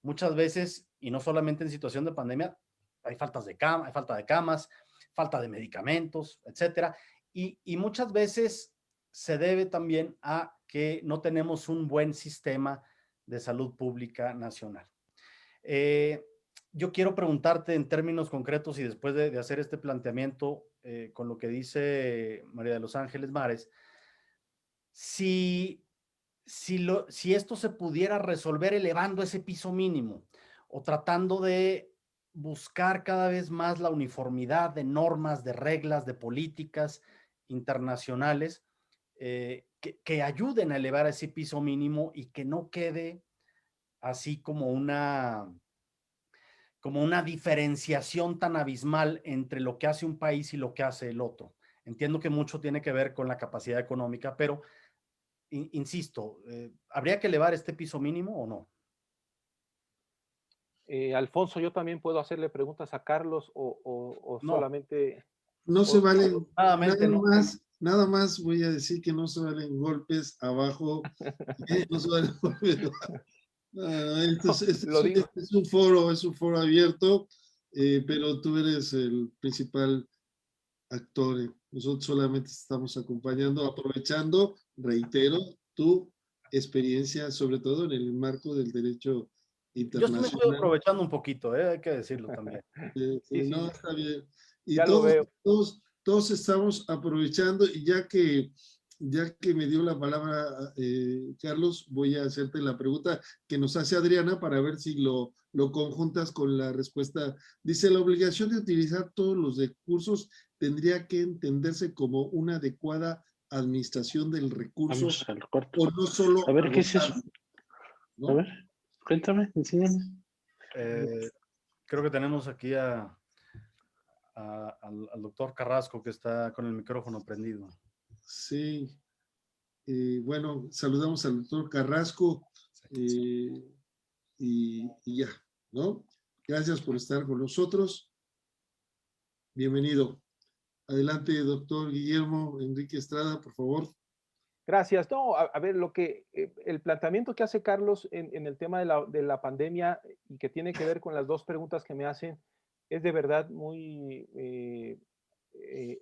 muchas veces, y no solamente en situación de pandemia, hay falta de camas, falta de medicamentos, etcétera, y muchas veces se debe también a que no tenemos un buen sistema de salud pública nacional. Yo quiero preguntarte en términos concretos y después de hacer este planteamiento con lo que dice María de los Ángeles Mares, si esto se pudiera resolver elevando ese piso mínimo o tratando de buscar cada vez más la uniformidad de normas, de reglas, de políticas internacionales que ayuden a elevar ese piso mínimo y que no quede así como una diferenciación tan abismal entre lo que hace un país y lo que hace el otro. Entiendo que mucho tiene que ver con la capacidad económica, pero insisto, ¿habría que elevar este piso mínimo o no? Alfonso, yo también puedo hacerle preguntas a Carlos o No. solamente... No se valen, nada más voy a decir que no se valen golpes abajo, no se valen golpes abajo. Es un foro abierto, pero tú eres el principal actor. Nosotros solamente estamos acompañando, aprovechando, reitero, tu experiencia, sobre todo en el marco del derecho Yo sí me estoy internacional. aprovechando un poquito, hay que decirlo también. Sí, no, está bien. Y ya lo veo. todos estamos aprovechando, y ya que me dio la palabra Carlos, voy a hacerte la pregunta que nos hace Adriana para ver si lo conjuntas con la respuesta. Dice, la obligación de utilizar todos los recursos tendría que entenderse como una adecuada administración del recurso, Vamos al cuarto. o no solo A ver, ¿qué es eso? agotarlo, ¿no? A ver, cuéntame, enséñame. Creo que tenemos aquí al doctor Carrasco, que está con el micrófono prendido. Sí. Bueno, saludamos al doctor Carrasco y ya, ¿no? Gracias por estar con nosotros. Bienvenido. Adelante, doctor Guillermo Enrique Estrada, por favor. Gracias. No, a ver, el planteamiento que hace Carlos en el tema de la pandemia y que tiene que ver con las dos preguntas que me hacen es de verdad muy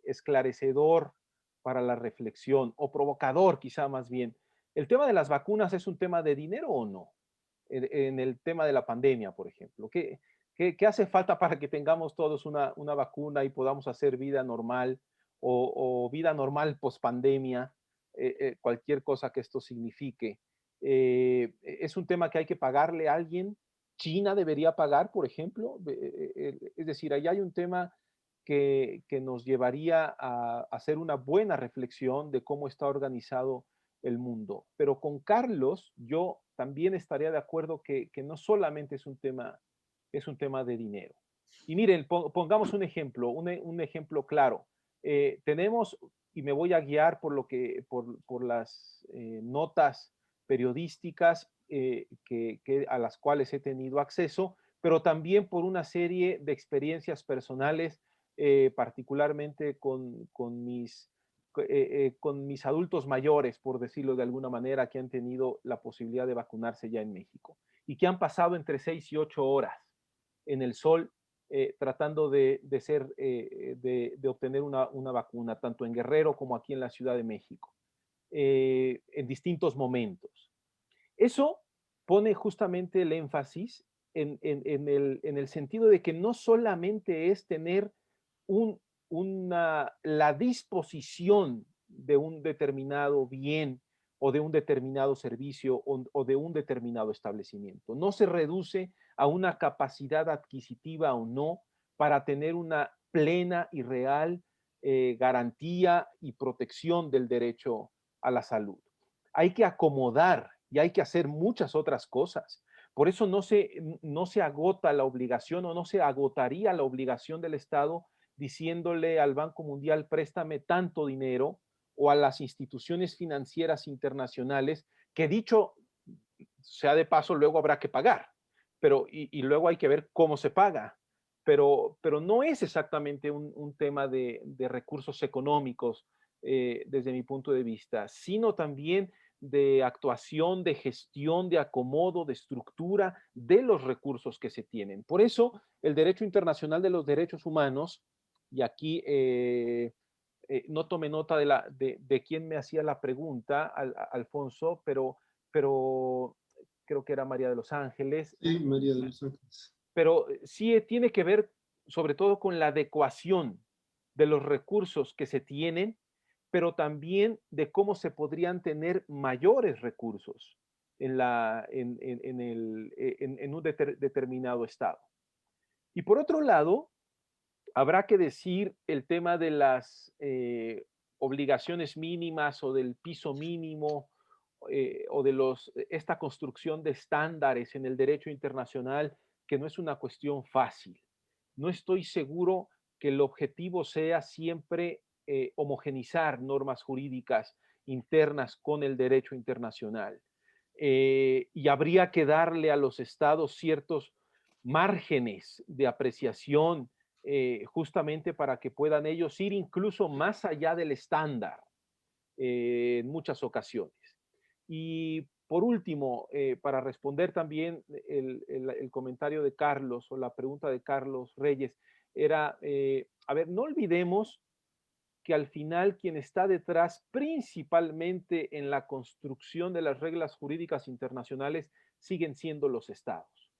esclarecedor para la reflexión, o provocador quizá más bien. ¿El tema de las vacunas es un tema de dinero o no? En el tema de la pandemia, por ejemplo. ¿Qué hace falta para que tengamos todos una vacuna y podamos hacer vida normal o vida normal post pandemia? Cualquier cosa que esto signifique. ¿Es un tema que hay que pagarle a alguien? ¿China debería pagar, por ejemplo? Es decir, ahí hay un tema que nos llevaría a hacer una buena reflexión de cómo está organizado el mundo. Pero con Carlos, yo también estaría de acuerdo que no solamente es un tema de dinero. Y miren, pongamos un ejemplo, un ejemplo claro. Tenemos, y me voy a guiar por las notas periodísticas a las cuales he tenido acceso, pero también por una serie de experiencias personales, particularmente con mis adultos mayores, por decirlo de alguna manera, que han tenido la posibilidad de vacunarse ya en México y que han pasado entre 6 y 8 horas en el sol tratando de obtener una vacuna, tanto en Guerrero como aquí en la Ciudad de México, en distintos momentos. Eso pone justamente el énfasis en el sentido de que no solamente es tener la disposición de un determinado bien o de un determinado servicio o de un determinado establecimiento. No se reduce a una capacidad adquisitiva o no para tener una plena y real garantía y protección del derecho a la salud. Hay que acomodar y hay que hacer muchas otras cosas. Por eso no se agota la obligación o no se agotaría la obligación del Estado diciéndole al Banco Mundial, préstame tanto dinero, o a las instituciones financieras internacionales, que dicho sea de paso, luego habrá que pagar, y luego hay que ver cómo se paga. Pero no es exactamente un tema de recursos económicos desde mi punto de vista, sino también de actuación, de gestión, de acomodo, de estructura de los recursos que se tienen. Por eso, el derecho internacional de los derechos humanos, y aquí no tomé nota de quién me hacía la pregunta, Alfonso, pero creo que era María de los Ángeles. Sí, María de los Ángeles. Pero sí tiene que ver sobre todo con la adecuación de los recursos que se tienen, pero también de cómo se podrían tener mayores recursos en un determinado estado. Y por otro lado, habrá que decir el tema de las obligaciones mínimas o del piso mínimo o de esta construcción de estándares en el derecho internacional, que no es una cuestión fácil. No estoy seguro que el objetivo sea siempre homogenizar normas jurídicas internas con el derecho internacional. Y habría que darle a los estados ciertos márgenes de apreciación justamente para que puedan ellos ir incluso más allá del estándar en muchas ocasiones. Y por último, para responder también el comentario de Carlos o la pregunta de Carlos Reyes, era, a ver, no olvidemos que al final quien está detrás principalmente en la construcción de las reglas jurídicas internacionales siguen siendo los estados.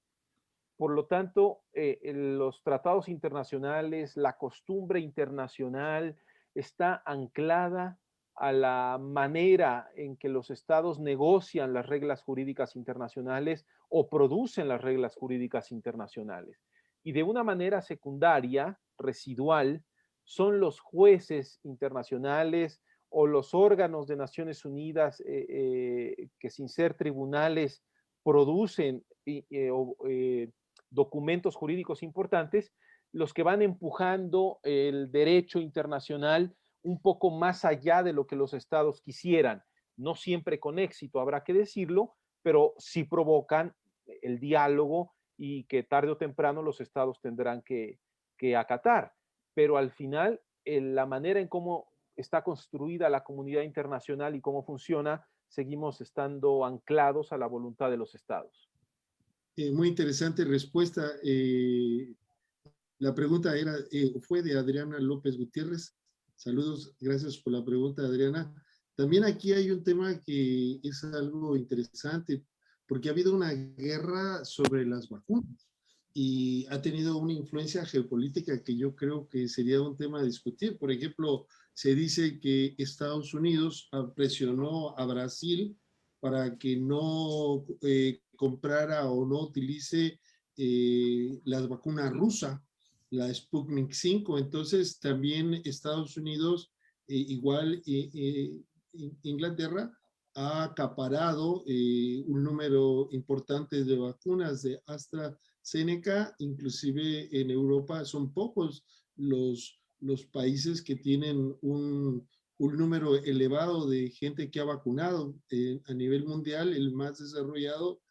Por lo tanto, los tratados internacionales, la costumbre internacional está anclada a la manera en que los estados negocian las reglas jurídicas internacionales o producen las reglas jurídicas internacionales. Y de una manera secundaria, residual, son los jueces internacionales o los órganos de Naciones Unidas que sin ser tribunales producen documentos jurídicos importantes, los que van empujando el derecho internacional un poco más allá de lo que los estados quisieran. No siempre con éxito, habrá que decirlo, pero sí provocan el diálogo y que tarde o temprano los estados tendrán que acatar. Pero al final, la manera en cómo está construida la comunidad internacional y cómo funciona, seguimos estando anclados a la voluntad de los estados. Muy interesante respuesta. La pregunta fue de Adriana López Gutiérrez. Saludos, gracias por la pregunta, Adriana. También aquí hay un tema que es algo interesante, porque ha habido una guerra sobre las vacunas y ha tenido una influencia geopolítica que yo creo que sería un tema a discutir. Por ejemplo, se dice que Estados Unidos presionó a Brasil para que no comprara o no utilice la vacuna rusa, la Sputnik 5. Entonces también Estados Unidos, igual Inglaterra, ha acaparado un número importante de vacunas de AstraZeneca. Inclusive en Europa son pocos los países que tienen un número elevado de gente que ha vacunado a nivel mundial. El más desarrollado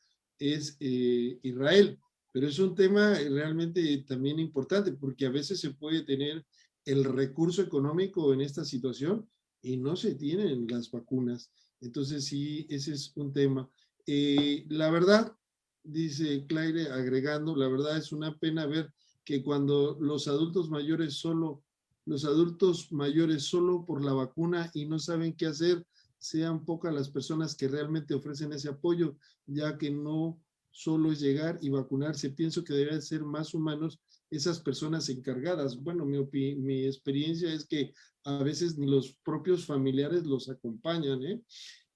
es Israel. Pero es un tema realmente también importante, porque a veces se puede tener el recurso económico en esta situación y no se tienen las vacunas. Entonces sí, ese es un tema. La verdad, dice Claire agregando, la verdad es una pena ver que cuando los adultos mayores solo por la vacuna y no saben qué hacer, sean pocas las personas que realmente ofrecen ese apoyo, ya que no solo es llegar y vacunarse. Pienso que deben ser más humanos esas personas encargadas. Bueno, mi experiencia es que a veces ni los propios familiares los acompañan, ¿eh?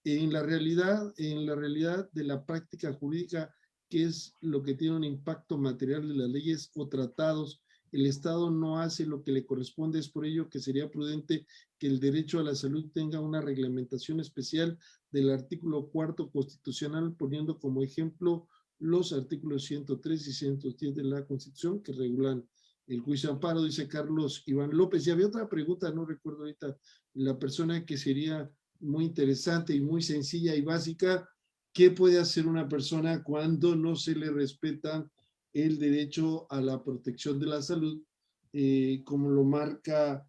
En la realidad de la práctica jurídica, que es lo que tiene un impacto material de las leyes o tratados, el Estado no hace lo que le corresponde. Es por ello que sería prudente que el derecho a la salud tenga una reglamentación especial del artículo 4 constitucional, poniendo como ejemplo los artículos 103 y 110 de la Constitución que regulan el juicio de amparo, dice Carlos Iván López. Y había otra pregunta, no recuerdo ahorita, la persona que sería muy interesante y muy sencilla y básica: ¿qué puede hacer una persona cuando no se le respeta el derecho a la protección de la salud, como lo marca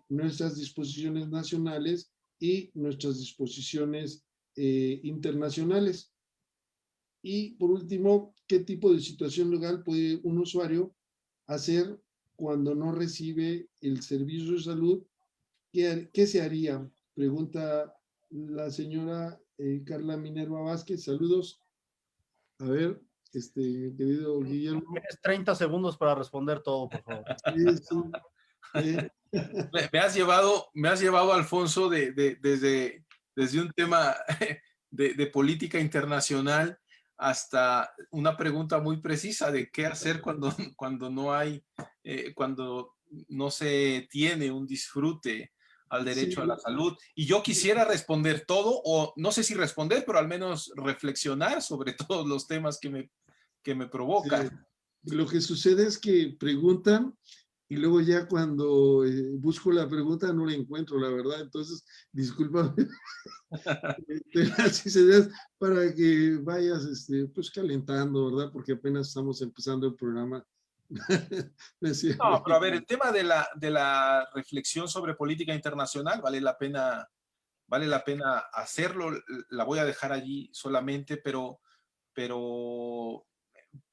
nuestras disposiciones nacionales y nuestras disposiciones internacionales? Y por último, ¿qué tipo de situación legal puede un usuario hacer cuando no recibe el servicio de salud? ¿Qué se haría? Pregunta la señora Carla Minerva Vázquez. Saludos. A ver, querido Guillermo. Tienes 30 segundos para responder todo, por favor. Sí, sí. Me has llevado, Alfonso, desde un tema de política internacional hasta una pregunta muy precisa de qué hacer cuando no se tiene un disfrute al derecho a la salud. Y yo quisiera responder todo, o no sé si responder, pero al menos reflexionar sobre todos los temas que me provocan. Sí. Lo que sucede es que preguntan y luego ya cuando busco la pregunta no la encuentro, la verdad. Entonces, discúlpame. Así se da para que vayas pues calentando, ¿verdad? Porque apenas estamos empezando el programa. No, pero a ver, el tema de la reflexión sobre política internacional vale la pena hacerlo. La voy a dejar allí solamente, pero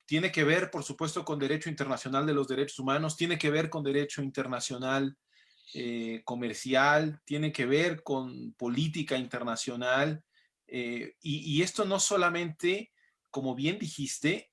tiene que ver, por supuesto, con derecho internacional de los derechos humanos, tiene que ver con derecho internacional comercial, tiene que ver con política internacional, y esto no solamente, como bien dijiste,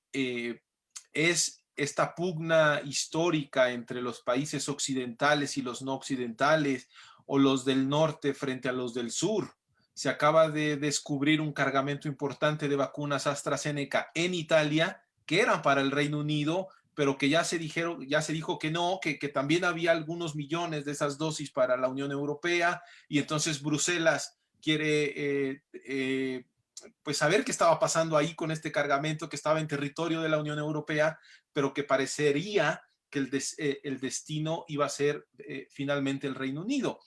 es esta pugna histórica entre los países occidentales y los no occidentales, o los del norte frente a los del sur. Se acaba de descubrir un cargamento importante de vacunas AstraZeneca en Italia que eran para el Reino Unido, pero que ya se dijo que no, que también había algunos millones de esas dosis para la Unión Europea, y entonces Bruselas quiere pues saber qué estaba pasando ahí con este cargamento que estaba en territorio de la Unión Europea, pero que parecería que el destino iba a ser finalmente el Reino Unido.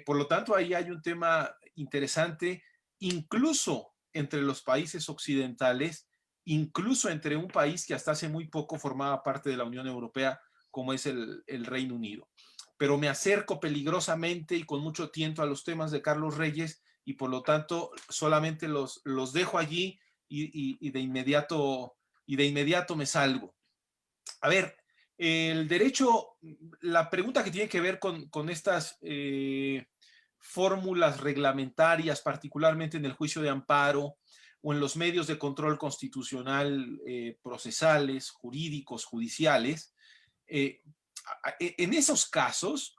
Por lo tanto, ahí hay un tema interesante, incluso entre los países occidentales, incluso entre un país que hasta hace muy poco formaba parte de la Unión Europea, como es el Reino Unido. Pero me acerco peligrosamente y con mucho tiento a los temas de Carlos Reyes, y por lo tanto solamente los dejo allí y de inmediato me salgo. A ver, el derecho, la pregunta que tiene que ver con estas fórmulas reglamentarias, particularmente en el juicio de amparo o en los medios de control constitucional procesales, jurídicos, judiciales, en esos casos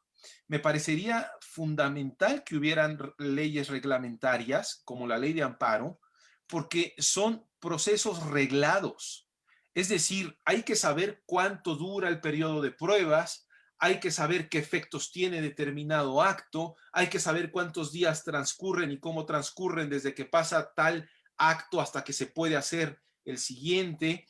me parecería fundamental que hubieran leyes reglamentarias como la ley de amparo, porque son procesos reglados. Es decir, hay que saber cuánto dura el periodo de pruebas, hay que saber qué efectos tiene determinado acto, hay que saber cuántos días transcurren y cómo transcurren desde que pasa tal acto hasta que se puede hacer el siguiente.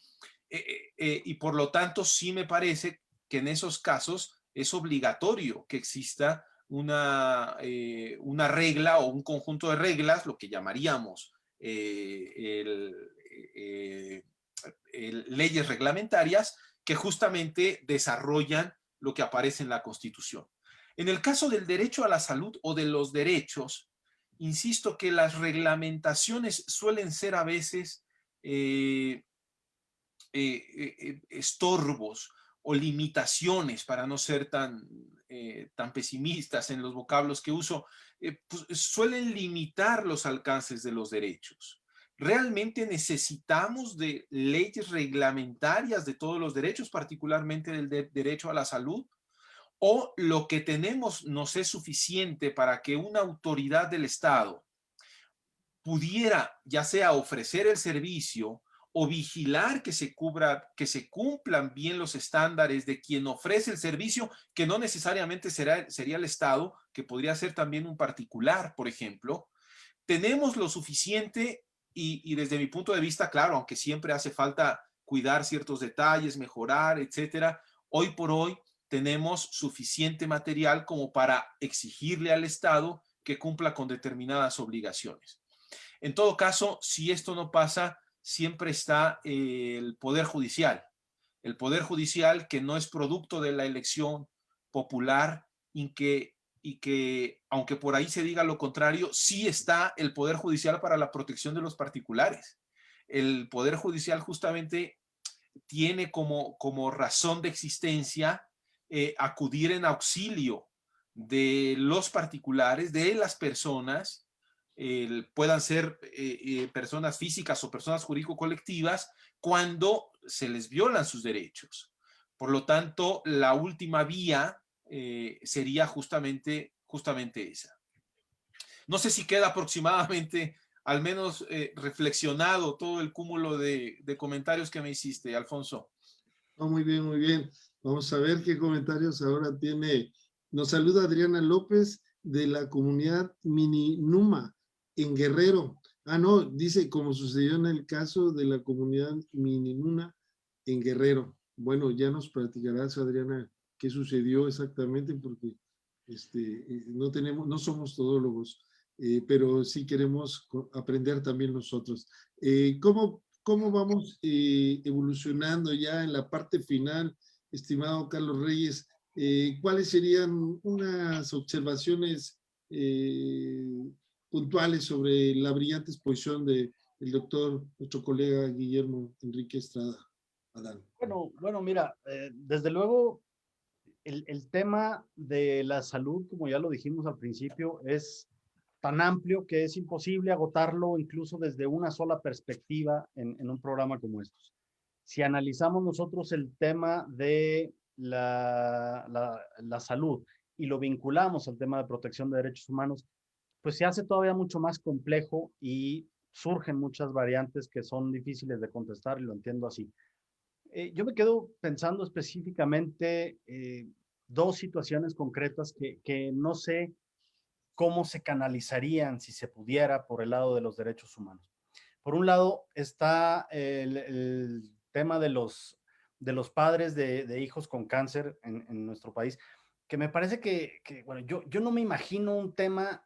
Y por lo tanto, sí me parece que en esos casos es obligatorio que exista una regla o un conjunto de reglas, lo que llamaríamos leyes reglamentarias, que justamente desarrollan lo que aparece en la Constitución. En el caso del derecho a la salud o de los derechos, insisto que las reglamentaciones suelen ser a veces estorbos o limitaciones, para no ser tan pesimistas en los vocablos que uso, pues suelen limitar los alcances de los derechos. ¿Realmente necesitamos de leyes reglamentarias de todos los derechos, particularmente del derecho a la salud? ¿O lo que tenemos nos es suficiente para que una autoridad del Estado pudiera, ya sea ofrecer el servicio o vigilar que se cumplan bien los estándares de quien ofrece el servicio, que no necesariamente sería el Estado, que podría ser también un particular, por ejemplo? Tenemos lo suficiente y desde mi punto de vista, claro, aunque siempre hace falta cuidar ciertos detalles, mejorar, etcétera, hoy por hoy tenemos suficiente material como para exigirle al Estado que cumpla con determinadas obligaciones. En todo caso, si esto no pasa, siempre está el Poder Judicial. El Poder Judicial, que no es producto de la elección popular y que, aunque por ahí se diga lo contrario, sí está el Poder Judicial para la protección de los particulares. El Poder Judicial justamente tiene como razón de existencia acudir en auxilio de los particulares, de las personas, puedan ser personas físicas o personas jurídico-colectivas, cuando se les violan sus derechos. Por lo tanto, la última vía sería justamente esa. No sé si queda aproximadamente, al menos reflexionado todo el cúmulo de comentarios que me hiciste, Alfonso. Oh, muy bien, muy bien. Vamos a ver qué comentarios ahora tiene. Nos saluda Adriana López de la comunidad Mini Numa en Guerrero. Ah, no, dice como sucedió en el caso de la comunidad Mini Numa en Guerrero. Bueno, ya nos platicarás, Adriana, qué sucedió exactamente, porque no somos todólogos, pero sí queremos aprender también nosotros. ¿Cómo vamos evolucionando ya en la parte final, estimado Carlos Reyes? ¿Cuáles serían unas observaciones puntuales sobre la brillante exposición del doctor, nuestro colega Guillermo Enrique Estrada? Adán. Bueno, mira, desde luego el tema de la salud, como ya lo dijimos al principio, es tan amplio que es imposible agotarlo incluso desde una sola perspectiva en un programa como estos. Si analizamos nosotros el tema de la salud y lo vinculamos al tema de protección de derechos humanos, pues se hace todavía mucho más complejo y surgen muchas variantes que son difíciles de contestar y lo entiendo así. Yo me quedo pensando específicamente dos situaciones concretas que no sé cómo se canalizarían si se pudiera por el lado de los derechos humanos. Por un lado está el tema de los padres de hijos con cáncer en nuestro país, que me parece bueno, yo no me imagino un tema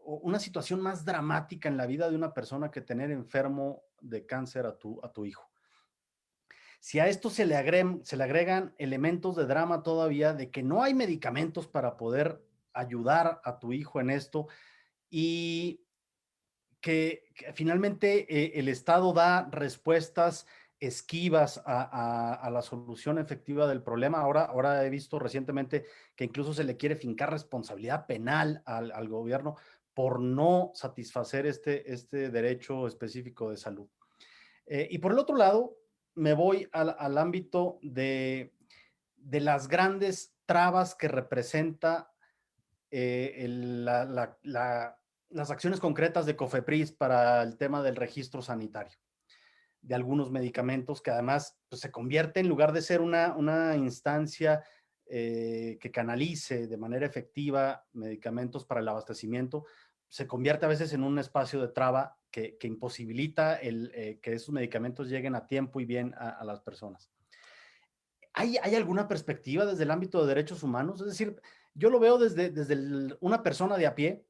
o una situación más dramática en la vida de una persona que tener enfermo de cáncer a tu hijo. Si a esto se le agregan elementos de drama todavía de que no hay medicamentos para poder ayudar a tu hijo en esto y que finalmente el Estado da respuestas esquivas a la solución efectiva del problema. Ahora he visto recientemente que incluso se le quiere fincar responsabilidad penal al gobierno por no satisfacer este derecho específico de salud. Y por el otro lado, me voy al ámbito de las grandes trabas que representa las acciones concretas de COFEPRIS para el tema del registro sanitario de algunos medicamentos que además pues, se convierte en lugar de ser una instancia que canalice de manera efectiva medicamentos para el abastecimiento, se convierte a veces en un espacio de traba que imposibilita que esos medicamentos lleguen a tiempo y bien a las personas. ¿Hay alguna perspectiva desde el ámbito de derechos humanos? Es decir, yo lo veo desde una persona de a pie.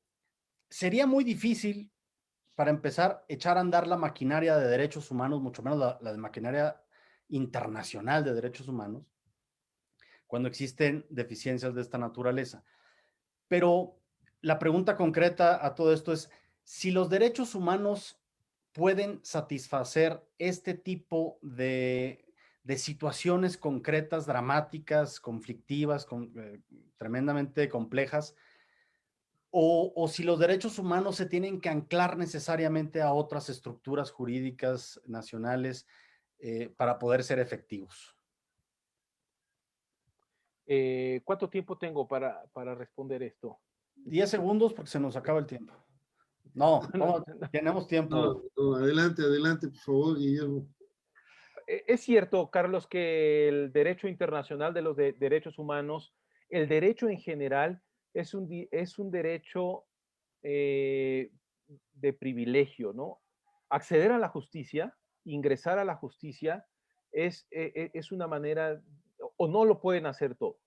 Sería muy difícil, para empezar, echar a andar la maquinaria de derechos humanos, mucho menos la de maquinaria internacional de derechos humanos, cuando existen deficiencias de esta naturaleza. Pero la pregunta concreta a todo esto es, si los derechos humanos pueden satisfacer este tipo de situaciones concretas, dramáticas, conflictivas, tremendamente complejas, o si los derechos humanos se tienen que anclar necesariamente a otras estructuras jurídicas nacionales para poder ser efectivos. ¿Cuánto tiempo tengo para responder esto? 10 segundos porque se nos acaba el tiempo. No, tenemos tiempo. No, adelante, por favor, Guillermo. Es cierto, Carlos, que el derecho internacional de los derechos humanos, el derecho en general, es un derecho de privilegio, ¿no? Acceder a la justicia, ingresar a la justicia, es una manera, o no lo pueden hacer todos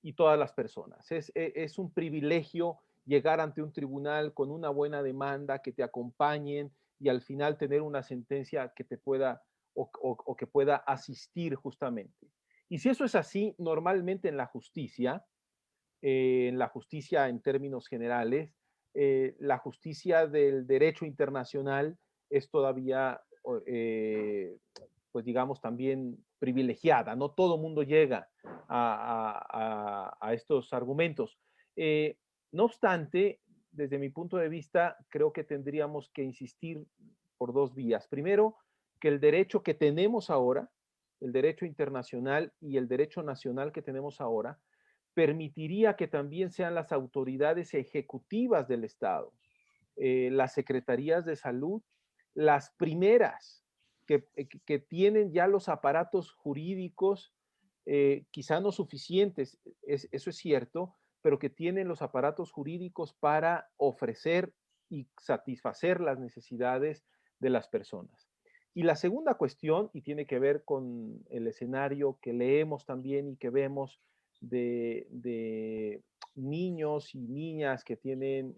y todas las personas. Es un privilegio llegar ante un tribunal con una buena demanda, que te acompañen y al final tener una sentencia que te pueda o que pueda asistir justamente. Y si eso es así, normalmente en la justicia en términos generales, la justicia del derecho internacional es todavía, pues digamos, también privilegiada. No todo mundo llega a estos argumentos. No obstante, desde mi punto de vista, creo que tendríamos que insistir por dos vías. Primero, que el derecho que tenemos ahora, el derecho internacional y el derecho nacional que tenemos ahora, permitiría que también sean las autoridades ejecutivas del Estado, las secretarías de salud, las primeras que tienen ya los aparatos jurídicos, quizá no suficientes, eso es cierto, pero que tienen los aparatos jurídicos para ofrecer y satisfacer las necesidades de las personas. Y la segunda cuestión, y tiene que ver con el escenario que leemos también y que vemos de niños y niñas que tienen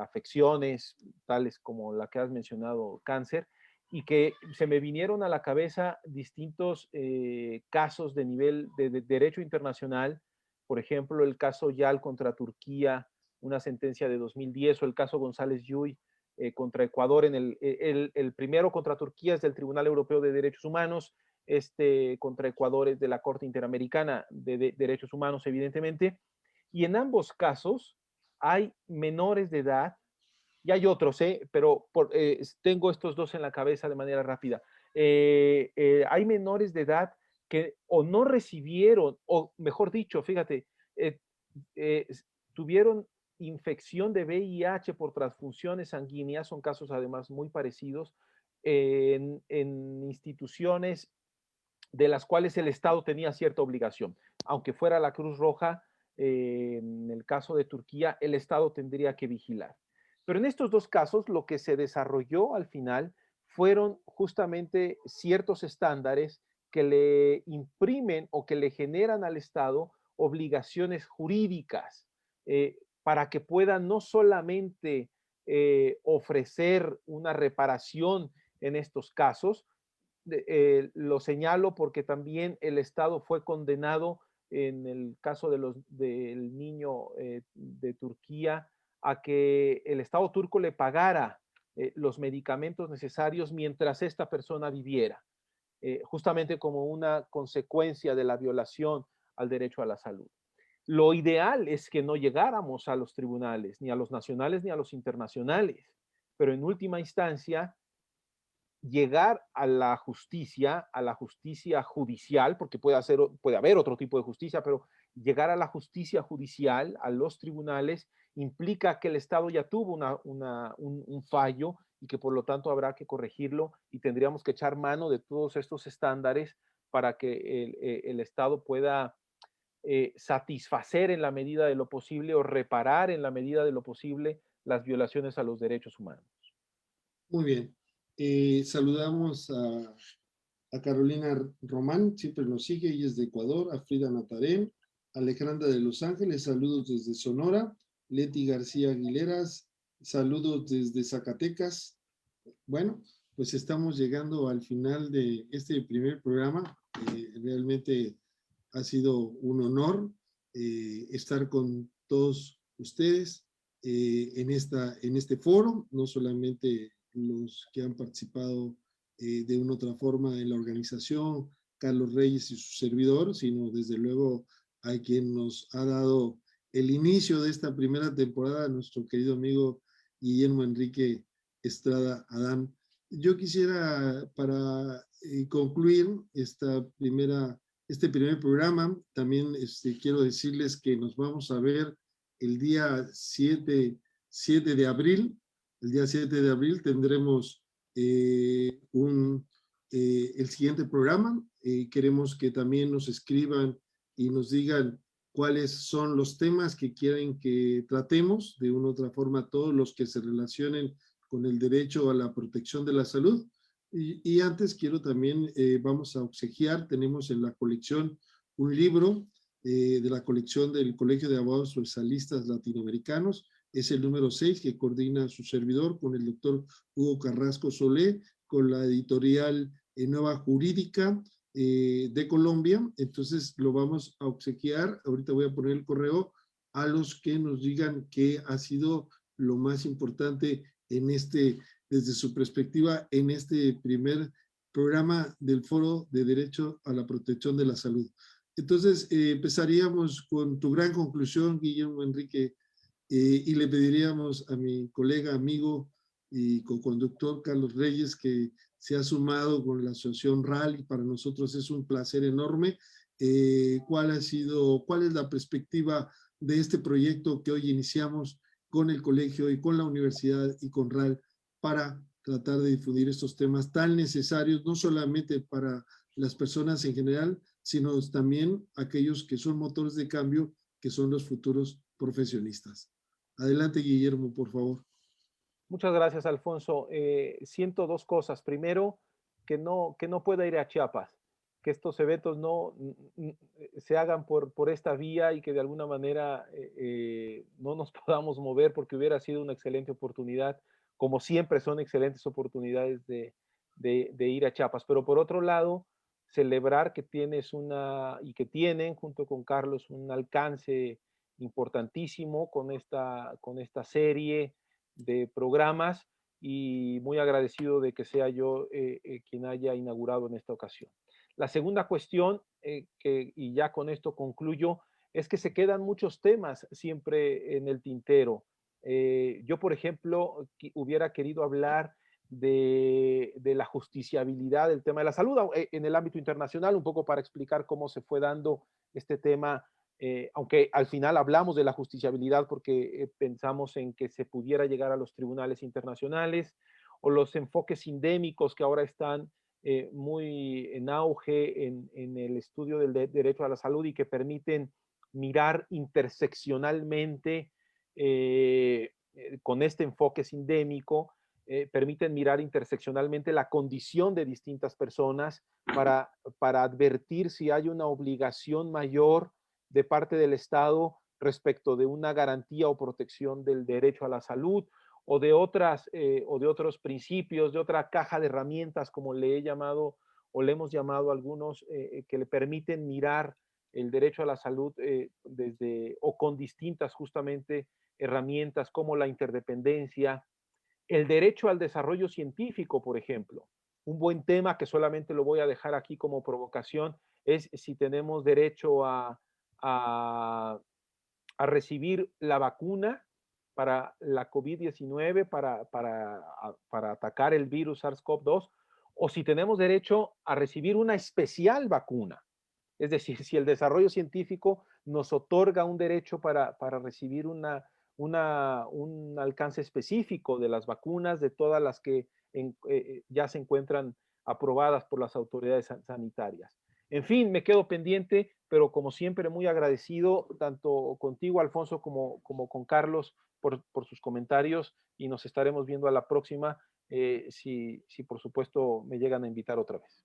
afecciones tales como la que has mencionado, cáncer, y que se me vinieron a la cabeza distintos casos de nivel de derecho internacional, por ejemplo, el caso Yal contra Turquía, una sentencia de 2010, o el caso González Yuy contra Ecuador, el primero contra Turquía es del Tribunal Europeo de Derechos Humanos, contra Ecuador es de la Corte Interamericana de Derechos Humanos, evidentemente, y en ambos casos hay menores de edad, y hay otros, pero tengo estos dos en la cabeza de manera rápida. Hay menores de edad que o no recibieron, o mejor dicho, fíjate, eh, eh, tuvieron infección de VIH por transfusiones sanguíneas, son casos además muy parecidos, en instituciones de las cuales el Estado tenía cierta obligación. Aunque fuera la Cruz Roja, en el caso de Turquía, el Estado tendría que vigilar. Pero en estos dos casos, lo que se desarrolló al final fueron justamente ciertos estándares que le imprimen o que le generan al Estado obligaciones jurídicas para que pueda no solamente ofrecer una reparación en estos casos, lo señalo porque también el Estado fue condenado en el caso del niño de Turquía a que el Estado turco le pagara los medicamentos necesarios mientras esta persona viviera, justamente como una consecuencia de la violación al derecho a la salud. Lo ideal es que no llegáramos a los tribunales, ni a los nacionales ni a los internacionales, pero en última instancia llegar a la justicia judicial, porque puede haber otro tipo de justicia, pero llegar a la justicia judicial, a los tribunales, implica que el Estado ya tuvo un fallo y que por lo tanto habrá que corregirlo y tendríamos que echar mano de todos estos estándares para que el Estado pueda satisfacer en la medida de lo posible o reparar en la medida de lo posible las violaciones a los derechos humanos. Muy bien. Saludamos a Carolina Román, siempre nos sigue, ella es de Ecuador, a Frida Natarén, Alejandra de Los Ángeles, saludos desde Sonora, Leti García Aguileras, saludos desde Zacatecas. Bueno, pues estamos llegando al final de este primer programa. Realmente ha sido un honor estar con todos ustedes en este foro, no solamente los que han participado de una u otra forma en la organización, Carlos Reyes y su servidor, sino desde luego a quien nos ha dado el inicio de esta primera temporada, nuestro querido amigo Guillermo Enrique Estrada Adán. Yo quisiera, para concluir este primer programa, también quiero decirles que nos vamos a ver el día 7 de abril. El día 7 de abril tendremos el siguiente programa. Queremos que también nos escriban y nos digan cuáles son los temas que quieren que tratemos, de una u otra forma, todos los que se relacionen con el derecho a la protección de la salud. Y antes quiero también, vamos a obsequiar, tenemos en la colección un libro de la colección del Colegio de Abogados Procesalistas Latinoamericanos, es el número 6 que coordina su servidor con el doctor Hugo Carrasco Solé, con la editorial Nueva Jurídica de Colombia. Entonces lo vamos a obsequiar, ahorita voy a poner el correo, a los que nos digan qué ha sido lo más importante desde su perspectiva, en este primer programa del Foro de Derecho a la Protección de la Salud. Entonces, empezaríamos con tu gran conclusión, Guillermo Enrique, y le pediríamos a mi colega, amigo y coconductor Carlos Reyes, que se ha sumado con la asociación RAL, y para nosotros es un placer enorme. ¿Cuál es la perspectiva de este proyecto que hoy iniciamos con el colegio y con la universidad y con RAL para tratar de difundir estos temas tan necesarios, no solamente para las personas en general, sino también aquellos que son motores de cambio, que son los futuros profesionistas? Adelante, Guillermo, por favor. Muchas gracias, Alfonso. Siento dos cosas. Primero, que no pueda ir a Chiapas, que estos eventos no se hagan por esta vía y que de alguna manera no nos podamos mover, porque hubiera sido una excelente oportunidad, como siempre son excelentes oportunidades de ir a Chiapas. Pero por otro lado, celebrar que tienes y que tienen junto con Carlos un alcance importantísimo con esta serie de programas, y muy agradecido de que sea yo quien haya inaugurado en esta ocasión. La segunda cuestión, y ya con esto concluyo, es que se quedan muchos temas siempre en el tintero. Yo, por ejemplo, hubiera querido hablar de la justiciabilidad del tema de la salud en el ámbito internacional, un poco para explicar cómo se fue dando este tema, aunque al final hablamos de la justiciabilidad porque pensamos en que se pudiera llegar a los tribunales internacionales, o los enfoques endémicos que ahora están muy en auge en el estudio del derecho a la salud y que permiten mirar interseccionalmente con este enfoque endémico, permiten mirar interseccionalmente la condición de distintas personas para advertir si hay una obligación mayor de parte del Estado respecto de una garantía o protección del derecho a la salud, o de otros principios, de otra caja de herramientas, como le he llamado o le hemos llamado a algunos, que le permiten mirar el derecho a la salud desde o con distintas justamente herramientas como la interdependencia, el derecho al desarrollo científico, por ejemplo. Un buen tema que solamente lo voy a dejar aquí como provocación es si tenemos derecho a recibir la vacuna para la COVID-19, para atacar el virus SARS-CoV-2, o si tenemos derecho a recibir una especial vacuna. Es decir, si el desarrollo científico nos otorga un derecho para recibir un alcance específico de las vacunas, de todas las que ya se encuentran aprobadas por las autoridades sanitarias. En fin, me quedo pendiente, pero como siempre muy agradecido tanto contigo, Alfonso, como con Carlos por sus comentarios, y nos estaremos viendo a la próxima, si por supuesto me llegan a invitar otra vez.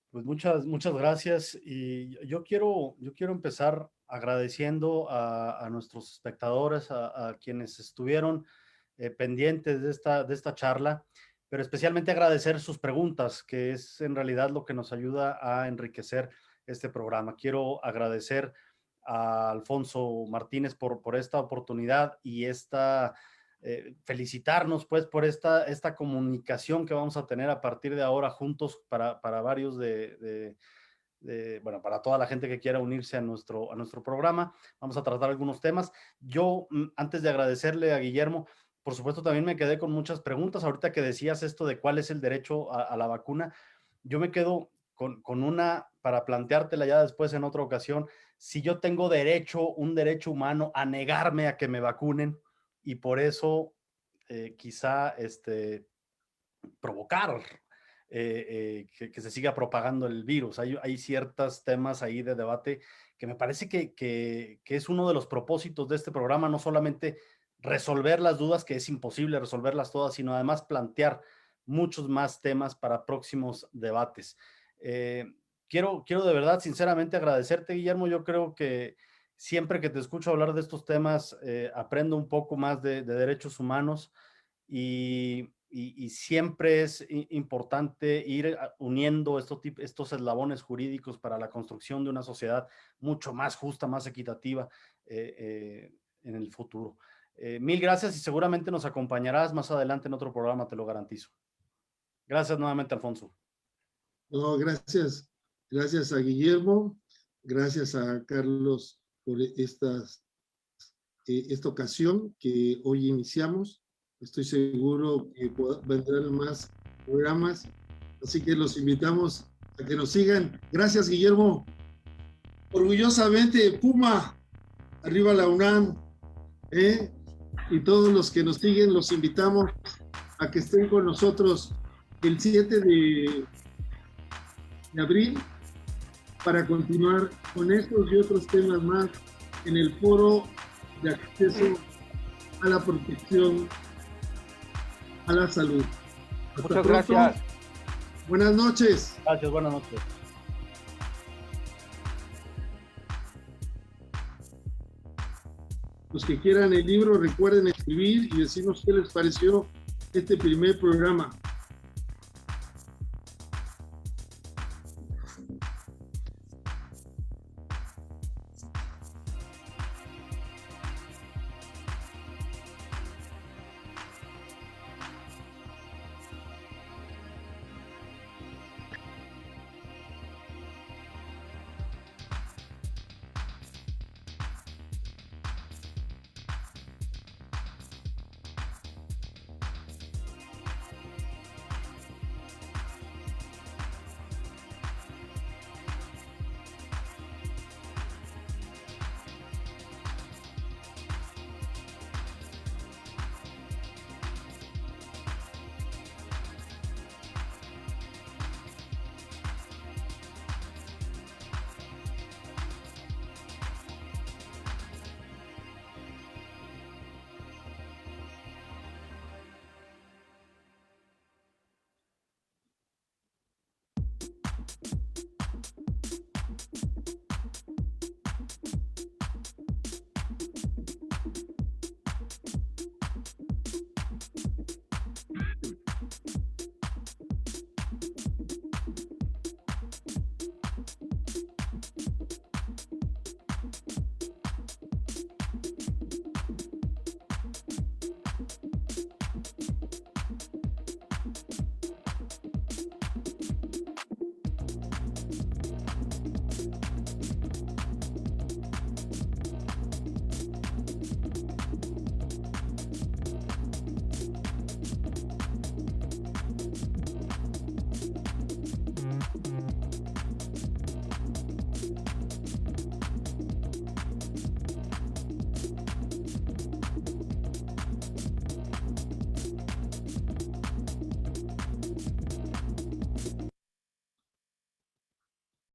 Pues muchas gracias, y yo quiero empezar agradeciendo a nuestros espectadores, a quienes estuvieron pendientes de esta charla, pero especialmente agradecer sus preguntas, que es en realidad lo que nos ayuda a enriquecer este programa. Quiero agradecer a Alfonso Martínez por esta oportunidad y felicitarnos pues por esta comunicación que vamos a tener a partir de ahora juntos para varios bueno, para toda la gente que quiera unirse a nuestro programa. Vamos a tratar algunos temas. Yo, antes de agradecerle a Guillermo, por supuesto también me quedé con muchas preguntas. Ahorita que decías esto de cuál es el derecho a la vacuna, yo me quedo con una para planteártela ya después en otra ocasión. Si yo tengo un derecho humano a negarme a que me vacunen, y por eso quizá provocar que se siga propagando el virus. Hay ciertos temas ahí de debate que me parece que es uno de los propósitos de este programa, no solamente resolver las dudas, que es imposible resolverlas todas, sino además plantear muchos más temas para próximos debates. Quiero de verdad, sinceramente, agradecerte, Guillermo. Yo creo que siempre que te escucho hablar de estos temas, aprendo un poco más de derechos humanos, y siempre es importante ir uniendo estos eslabones jurídicos para la construcción de una sociedad mucho más justa, más equitativa en el futuro. Mil gracias, y seguramente nos acompañarás más adelante en otro programa, te lo garantizo. Gracias nuevamente, Alfonso. No, gracias. Gracias a Guillermo, gracias a Carlos por esta ocasión que hoy iniciamos. Estoy seguro que vendrán más programas, así que los invitamos a que nos sigan. Gracias, Guillermo. Orgullosamente, Puma, arriba la UNAM, y todos los que nos siguen los invitamos a que estén con nosotros el 7 de abril para continuar con estos y otros temas más en el foro de acceso a la protección a la salud. Muchas gracias. Buenas noches. Gracias, buenas noches. Los que quieran el libro, recuerden escribir y decirnos qué les pareció este primer programa.